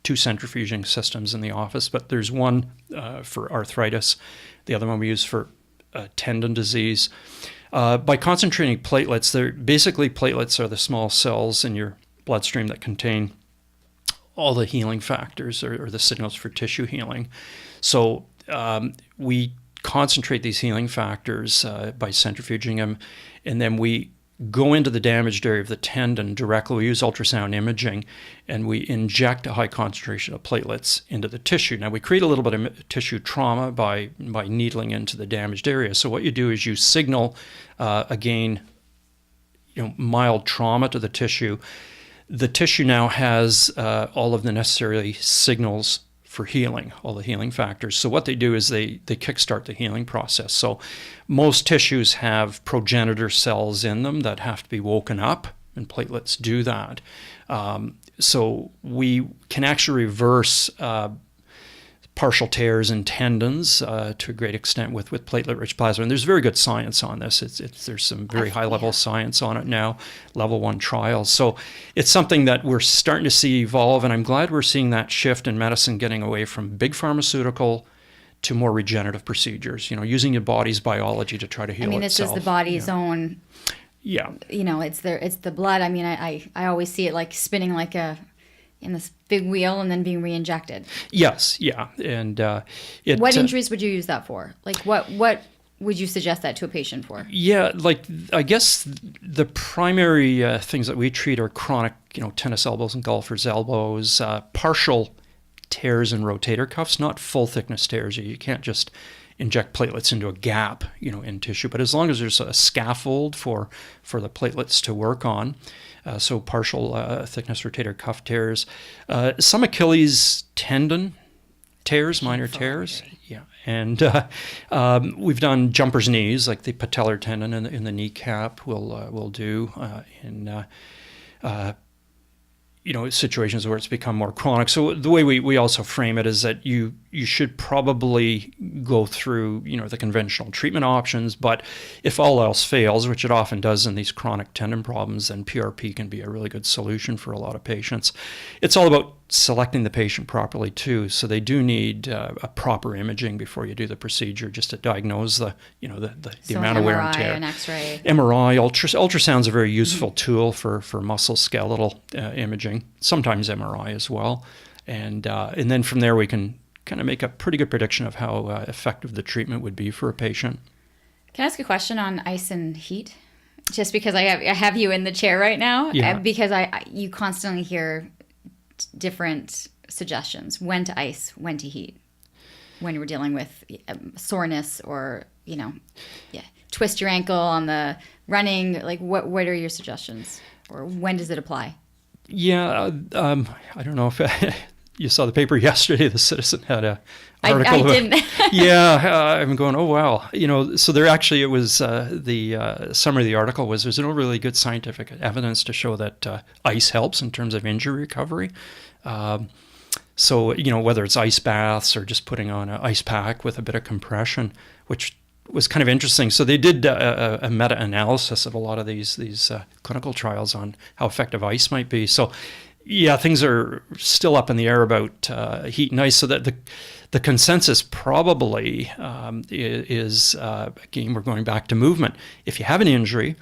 2 centrifuging systems in the office, but there's one for arthritis, the other one we use for tendon disease. By concentrating platelets, platelets are the small cells in your bloodstream that contain all the healing factors or the signals for tissue healing. So we concentrate these healing factors by centrifuging them, and then we go into the damaged area of the tendon directly. We use ultrasound imaging, and we inject a high concentration of platelets into the tissue. Now, we create a little bit of tissue trauma by needling into the damaged area. So what you do is you signal, again, mild trauma to the tissue. The tissue now has all of the necessary signals for healing, all the healing factors. So what they do is they kickstart the healing process. So most tissues have progenitor cells in them that have to be woken up, and platelets do that. So we can actually reverse partial tears in tendons to a great extent with platelet-rich plasma. And there's very good science on this. There's some very high-level science on it now, level 1 trials. So it's something that we're starting to see evolve, and I'm glad we're seeing that shift in medicine, getting away from big pharmaceutical to more regenerative procedures, using your body's biology to try to heal itself. This is the body's own... Yeah. It's the blood. I always see it like spinning like in this big wheel and then being re-injected. Yes, yeah. And what injuries would you use that for? Like what would you suggest that to a patient for? Yeah, I guess the primary things that we treat are chronic, tennis elbows and golfers' elbows, partial tears in rotator cuffs, not full thickness tears. You can't just inject platelets into a gap, in tissue, but as long as there's a scaffold for the platelets to work on. So partial thickness rotator cuff tears, some Achilles tendon tears, minor tears, yeah, and we've done jumper's knees, like the patellar tendon in the kneecap. We'll do in situations where it's become more chronic. So the way we also frame it is that you should probably go through, the conventional treatment options, but if all else fails, which it often does in these chronic tendon problems, then PRP can be a really good solution for a lot of patients. It's all about selecting the patient properly too. So they do need a proper imaging before you do the procedure, just to diagnose the amount of wear and tear. An X-ray. MRI, ultrasound's a very useful tool for muscle skeletal imaging. Sometimes MRI as well, and then from there we can kind of make a pretty good prediction of how effective the treatment would be for a patient. Can I ask a question on ice and heat? Just because I have you in the chair right now, because you constantly hear different suggestions: when to ice, when to heat, when you're dealing with soreness or twist your ankle on the running. Like what are your suggestions, or when does it apply? Yeah, I don't know if you saw the paper yesterday. The Citizen had a article. I didn't. I'm going, oh wow. So there actually, it was the summary of the article was there's no really good scientific evidence to show that ice helps in terms of injury recovery. So whether it's ice baths or just putting on an ice pack with a bit of compression, which was kind of interesting. So they did a meta-analysis of a lot of these clinical trials on how effective ice might be. So yeah, things are still up in the air about heat and ice. So that the consensus probably is, again, we're going back to movement. If you have an injury,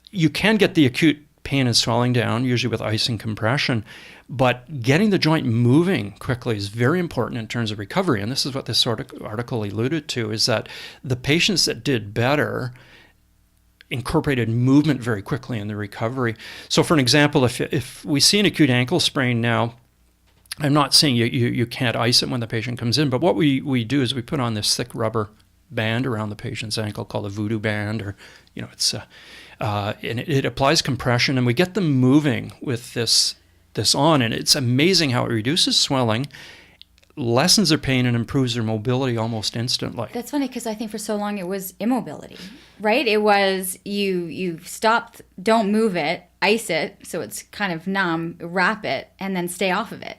you can get the acute pain and swelling down, usually with ice and compression, but getting the joint moving quickly is very important in terms of recovery. And this is what this sort of article alluded to, is that the patients that did better incorporated movement very quickly in the recovery. So for an example, if we see an acute ankle sprain now, I'm not saying you can't ice it when the patient comes in, but what we do is we put on this thick rubber band around the patient's ankle called a voodoo band, or it's and it applies compression, and we get them moving with this on, and it's amazing how it reduces swelling, lessens their pain and improves their mobility almost instantly. That's funny because I think for so long it was immobility, right? It was you stop, don't move it, ice it so it's kind of numb, wrap it, and then stay off of it.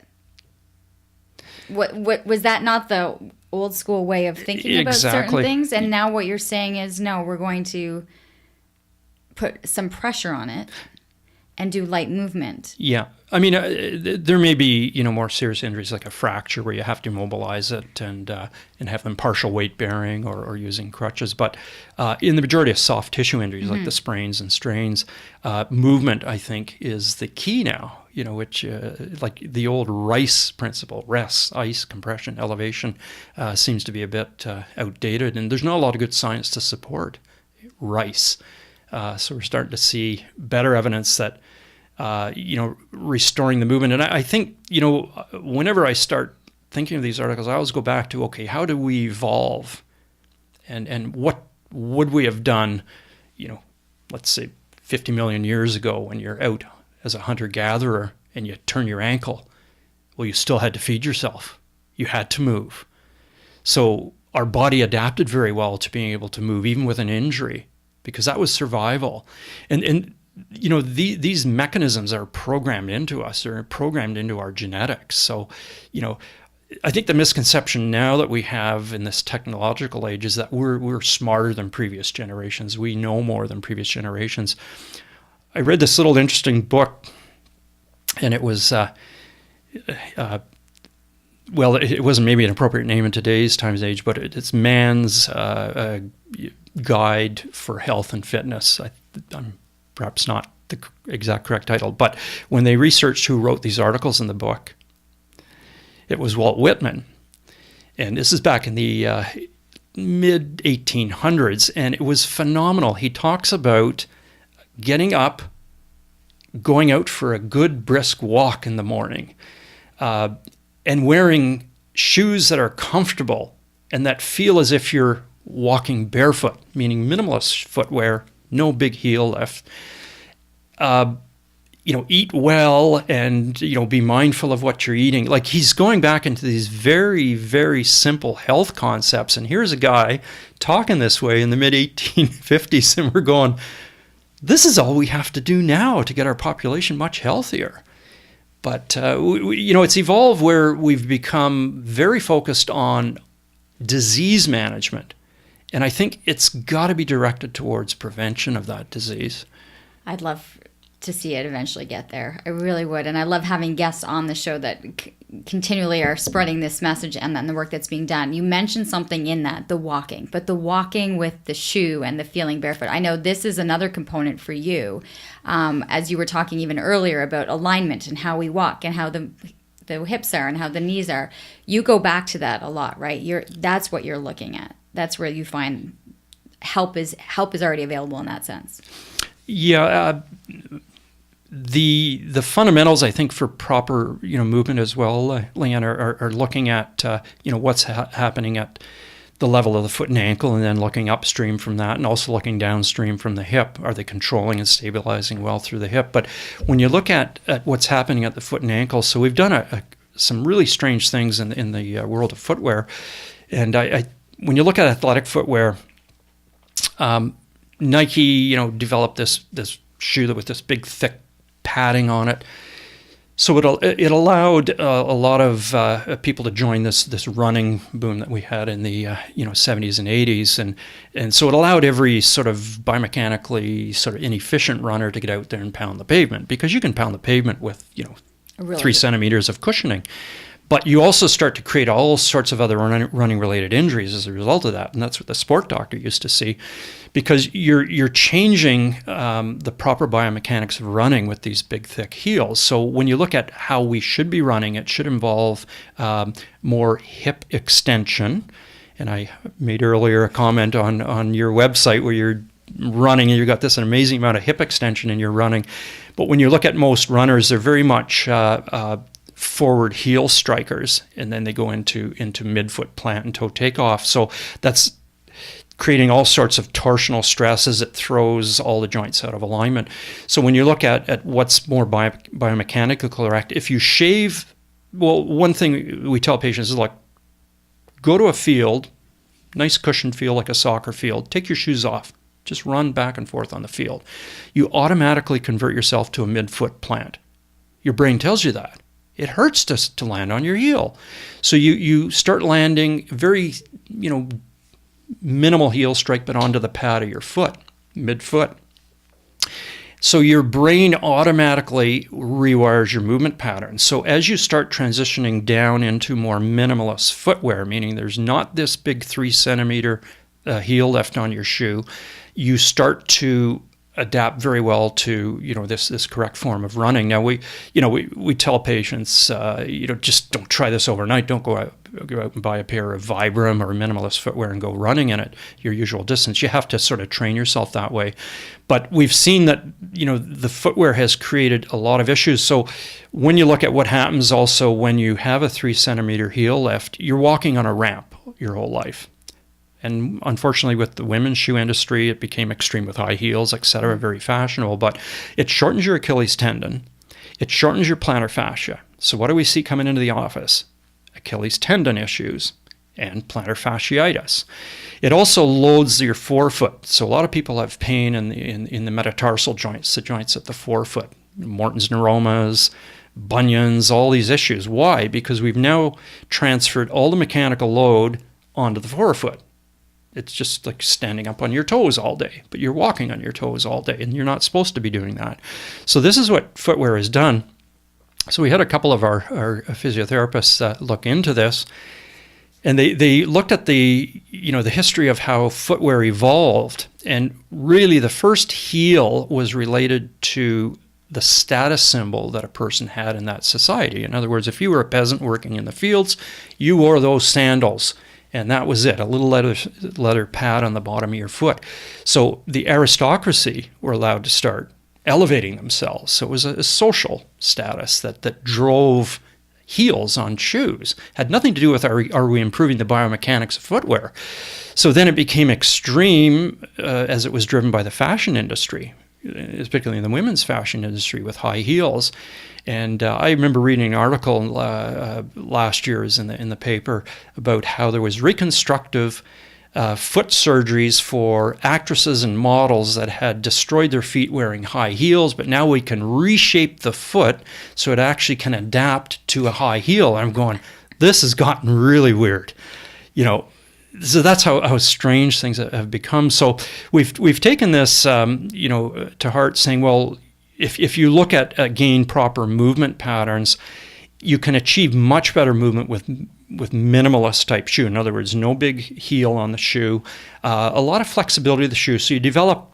What was that not the old school way of thinking about certain things? And now what you're saying is, no, we're going to put some pressure on it and do light movement. Yeah. I mean, there may be, more serious injuries like a fracture where you have to immobilize it and have them partial weight bearing or using crutches. But in the majority of soft tissue injuries, like the sprains and strains, movement, I think, is the key now, which like the old RICE principle, rest, ice, compression, elevation, seems to be a bit outdated. And there's not a lot of good science to support RICE. So we're starting to see better evidence that, restoring the movement. And I think, whenever I start thinking of these articles, I always go back to, okay, how do we evolve? And what would we have done, let's say 50 million years ago when you're out as a hunter-gatherer and you turn your ankle? Well, you still had to feed yourself. You had to move. So our body adapted very well to being able to move, even with an injury, because that was survival. And these mechanisms are programmed into us. They're programmed into our genetics. So, I think the misconception now that we have in this technological age is that we're smarter than previous generations. We know more than previous generations. I read this little interesting book, and it was, well, it wasn't maybe an appropriate name in today's times and age, but it's Man's Guide for Health and Fitness. I'm perhaps not the exact correct title, but when they researched who wrote these articles in the book, it was Walt Whitman. And this is back in the mid-1800s, and it was phenomenal. He talks about getting up, going out for a good brisk walk in the morning, and wearing shoes that are comfortable and that feel as if you're walking barefoot, meaning minimalist footwear, no big heel lift. Eat well and, be mindful of what you're eating. Like, he's going back into these very, very simple health concepts. And here's a guy talking this way in the mid-1850s, and we're going, this is all we have to do now to get our population much healthier. But, it's evolved where we've become very focused on disease management. And I think it's got to be directed towards prevention of that disease. I'd love to see it eventually get there. I really would. And I love having guests on the show that continually are spreading this message and then the work that's being done. You mentioned something in that, the walking, but the walking with the shoe and the feeling barefoot. I know this is another component for you, as you were talking even earlier about alignment and how we walk and how the hips are and how the knees are. You go back to that a lot, right? That's what you're looking at. That's where you find help is already available in that sense. Yeah, the fundamentals, I think, for proper movement as well, Lianne, are looking at what's happening at the level of the foot and ankle, and then looking upstream from that, and also looking downstream from the hip. Are they controlling and stabilizing well through the hip? But when you look at what's happening at the foot and ankle, so we've done some really strange things in the world of footwear, and when you look at athletic footwear, Nike, developed this shoe with this big, thick padding on it. So it allowed a lot of people to join this running boom that we had in the 70s and 80s, and so it allowed every sort of biomechanically sort of inefficient runner to get out there and pound the pavement, because you can pound the pavement with 3 centimeters of cushioning. But you also start to create all sorts of other running-related injuries as a result of that, and that's what the sport doctor used to see, because you're changing the proper biomechanics of running with these big, thick heels. So when you look at how we should be running, it should involve more hip extension. And I made earlier a comment on your website where you're running and you've got this amazing amount of hip extension in your running. But when you look at most runners, they're very much forward heel strikers, and then they go into midfoot plant and toe takeoff. So that's creating all sorts of torsional stress as it throws all the joints out of alignment. So when you look at what's more biomechanical correct, if you shave Well, one thing we tell patients is, like, go to a field, nice cushioned field like a soccer field, take your shoes off, just run back and forth on the field. You automatically convert yourself to a midfoot plant. Your brain tells you that. It hurts to land on your heel. So you start landing very, minimal heel strike, but onto the pad of your foot, midfoot. So your brain automatically rewires your movement patterns. So as you start transitioning down into more minimalist footwear, meaning there's not this big 3 centimeter heel left on your shoe, you start to adapt very well to this correct form of running. Now we tell patients just don't try this overnight. Don't go out and buy a pair of Vibram or minimalist footwear and go running in it your usual distance. You have to sort of train yourself that way. But we've seen that the footwear has created a lot of issues. So when you look at what happens also when you have a 3 centimeter heel left, you're walking on a ramp your whole life. And unfortunately, with the women's shoe industry, it became extreme with high heels, et cetera, very fashionable. But it shortens your Achilles tendon. It shortens your plantar fascia. So what do we see coming into the office? Achilles tendon issues and plantar fasciitis. It also loads your forefoot. So a lot of people have pain in the metatarsal joints, the joints at the forefoot, Morton's neuromas, bunions, all these issues. Why? Because we've now transferred all the mechanical load onto the forefoot. It's just like standing up on your toes all day, but you're walking on your toes all day, and you're not supposed to be doing that. So this is what footwear has done. So we had a couple of our physiotherapists look into this, and they looked at the history of how footwear evolved, and really the first heel was related to the status symbol that a person had in that society. In other words, if you were a peasant working in the fields, you wore those sandals. And that was it, a little leather pad on the bottom of your foot. So the aristocracy were allowed to start elevating themselves. So it was a social status that drove heels on shoes. Had nothing to do with are we improving the biomechanics of footwear. So then it became extreme as it was driven by the fashion industry, particularly in the women's fashion industry with high heels. And I remember reading an article last year in the paper about how there was reconstructive foot surgeries for actresses and models that had destroyed their feet wearing high heels, but now we can reshape the foot so it actually can adapt to a high heel. And I'm going, this has gotten really weird. So that's how strange things have become. So we've taken this to heart, saying, well, if you look at gain proper movement patterns, you can achieve much better movement with minimalist type shoe. In other words, no big heel on the shoe, a lot of flexibility of the shoe. So you develop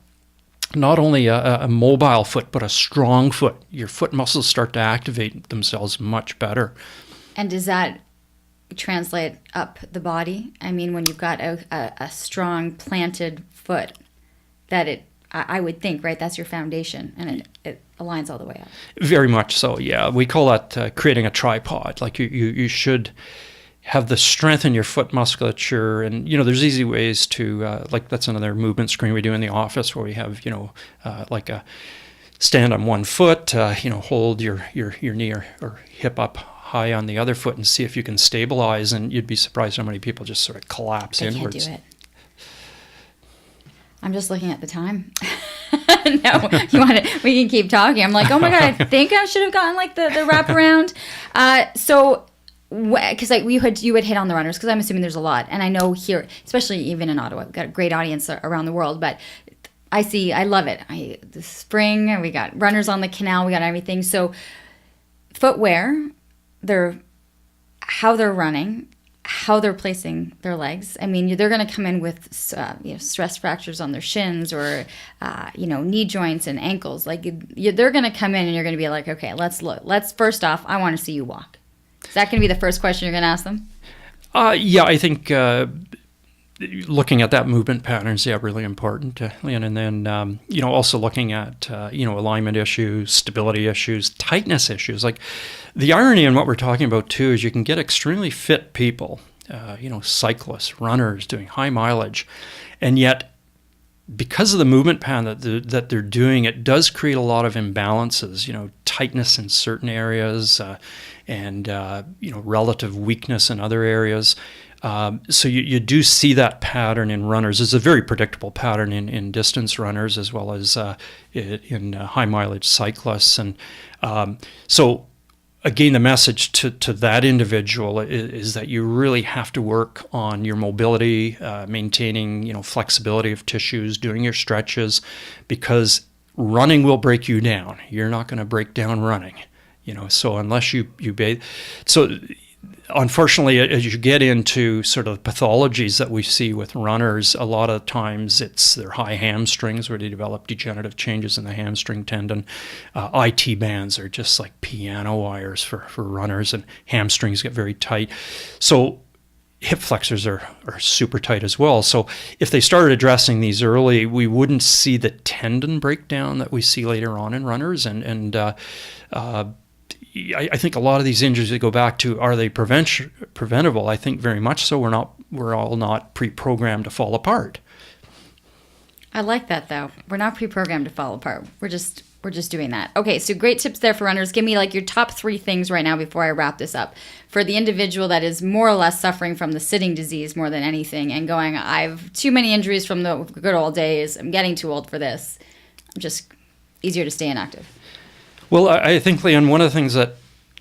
not only a mobile foot, but a strong foot. Your foot muscles start to activate themselves much better. And does that translate up the body? I mean, when you've got a strong planted foot, I would think, right, that's your foundation, and it aligns all the way up. Very much so, yeah. We call that creating a tripod. Like you should have the strength in your foot musculature, and there's easy ways to like that's another movement screen we do in the office where we have like a stand on one foot, hold your knee or hip up high on the other foot and see if you can stabilize, and you'd be surprised how many people just sort of collapse inwards. Can't do it. I'm just looking at the time. No, we can keep talking. I'm like, oh my God, I think I should have gotten like the wraparound. So, because like you would hit on the runners, because I'm assuming there's a lot. And I know here, especially even in Ottawa, we've got a great audience around the world, but I love it. The spring, we got runners on the canal, we got everything. So footwear, how they're running, how they're placing their legs. I mean, they're going to come in with stress fractures on their shins or knee joints and ankles. Like they're going to come in and you're going to be like, okay, let's look. First off, I want to see you walk. Is that going to be the first question you're going to ask them? Yeah, I think looking at that movement patterns, really important, Lianne. And then also looking at alignment issues, stability issues, tightness issues. Like the irony in what we're talking about too is you can get extremely fit people, cyclists, runners doing high mileage, and yet because of the movement pattern that they're doing, it does create a lot of imbalances. tightness in certain areas and relative weakness in other areas. So you do see that pattern in runners. It's a very predictable pattern in distance runners as well as in high mileage cyclists. And so again, the message to that individual is that you really have to work on your mobility, maintaining flexibility of tissues, doing your stretches, because running will break you down. You're not going to break down running, so unless you bathe. So unfortunately, as you get into sort of pathologies that we see with runners, a lot of times it's their high hamstrings where they develop degenerative changes in the hamstring tendon. IT bands are just like piano wires for runners, and hamstrings get very tight. So hip flexors are super tight as well. So if they started addressing these early, we wouldn't see the tendon breakdown that we see later on in runners. I think a lot of these injuries that go back to, are they preventable? I think very much so. We're all not pre-programmed to fall apart. I like that, though. We're not pre-programmed to fall apart. We're just doing that. Okay, so great tips there for runners. Give me your top 3 things right now before I wrap this up. For the individual that is more or less suffering from the sitting disease more than anything and going, I've too many injuries from the good old days. I'm getting too old for this. I'm just easier to stay inactive. Well, I think, Lianne, one of the things that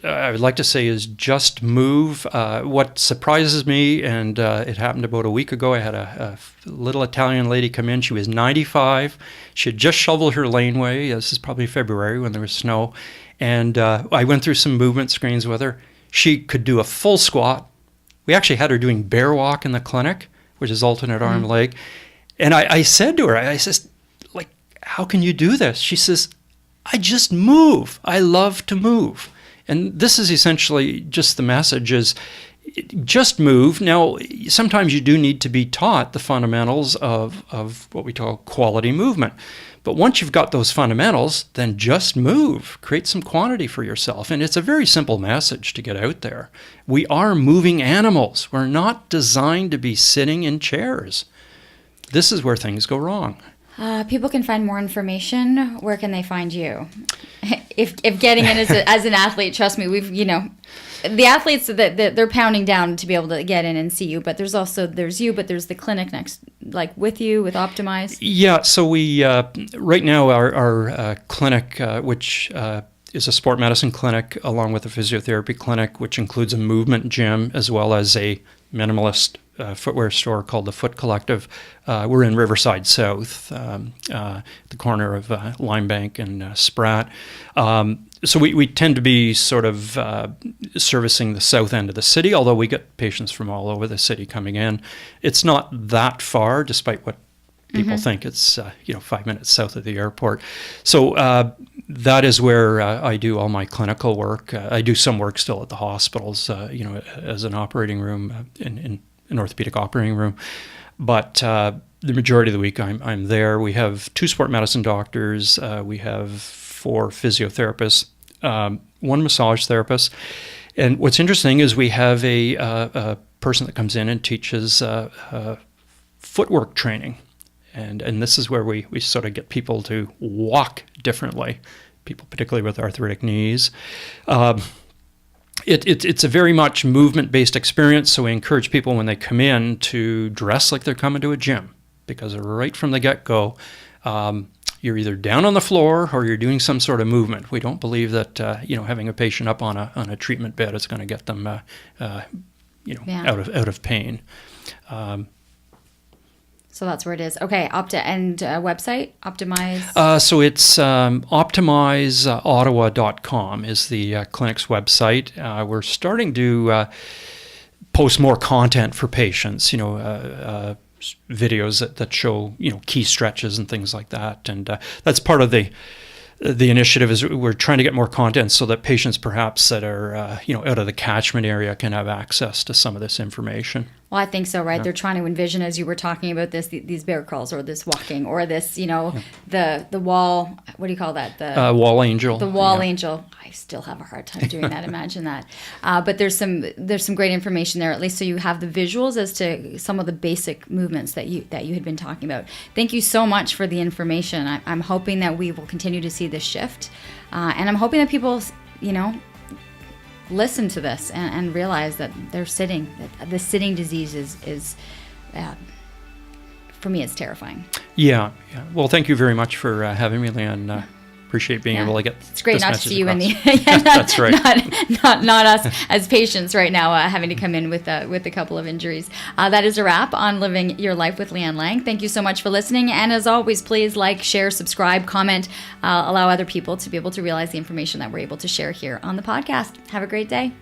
I would like to say is just move. What surprises me, and it happened about a week ago, I had a little Italian lady come in. She was 95. She had just shoveled her laneway. This is probably February when there was snow. And I went through some movement screens with her. She could do a full squat. We actually had her doing bear walk in the clinic, which is alternate arm leg. And I said to her, I says, how can you do this? She says, I just move. I love to move. And this is essentially just the message is just move. Now, sometimes you do need to be taught the fundamentals of what we call quality movement. But once you've got those fundamentals, then just move. Create some quantity for yourself. And it's a very simple message to get out there. We are moving animals. We're not designed to be sitting in chairs. This is where things go wrong. People can find more information. Where can they find you? If getting in as an athlete, trust me, we've the athletes that they're pounding down to be able to get in and see you. But there's you, but there's the clinic next, with you with Optimize. Yeah. So we right now our clinic, which is a sport medicine clinic, along with a physiotherapy clinic, which includes a movement gym as well as a minimalist footwear store called the Foot Collective. We're in Riverside South, the corner of Limebank and Spratt. So we tend to be sort of servicing the south end of the city, although we get patients from all over the city coming in. It's not that far, despite what people think. It's 5 minutes south of the airport. So that is where I do all my clinical work. I do some work still at the hospitals, as an operating room in an orthopedic operating room. But the majority of the week I'm there. We have 2 sport medicine doctors. We have 4 physiotherapists, 1 massage therapist. And what's interesting is we have a person that comes in and teaches footwork training. And this is where we sort of get people to walk differently, people particularly with arthritic knees. It's a very much movement-based experience, so we encourage people when they come in to dress like they're coming to a gym, because right from the get-go, you're either down on the floor or you're doing some sort of movement. We don't believe that having a patient up on a treatment bed is going to get them out of pain. So that's where it is. Okay, website, Optimize? So it's optimizeottawa.com is the clinic's website. We're starting to post more content for patients, videos that show, key stretches and things like that. And that's part of the initiative is we're trying to get more content so that patients perhaps that are, out of the catchment area can have access to some of this information. Well, I think so, right? They're trying to envision, as you were talking about this, these bear crawls or this walking or this, the wall, what do you call that? The wall angel. The wall angel. I still have a hard time doing that. Imagine that. But there's some great information there, at least so you have the visuals as to some of the basic movements that you had been talking about. Thank you so much for the information. I'm hoping that we will continue to see this shift. And I'm hoping that people, listen to this and realize that they're sitting. That the sitting disease is for me, it's terrifying. Yeah. Well, thank you very much for having me, Lianne. Appreciate being able to get. It's great this not to message see you across. in the. That's right. Not us as patients right now having to come in with a couple of injuries. That is a wrap on Living Your Life with Lianne Laing. Thank you so much for listening, and as always, please like, share, subscribe, comment, allow other people to be able to realize the information that we're able to share here on the podcast. Have a great day.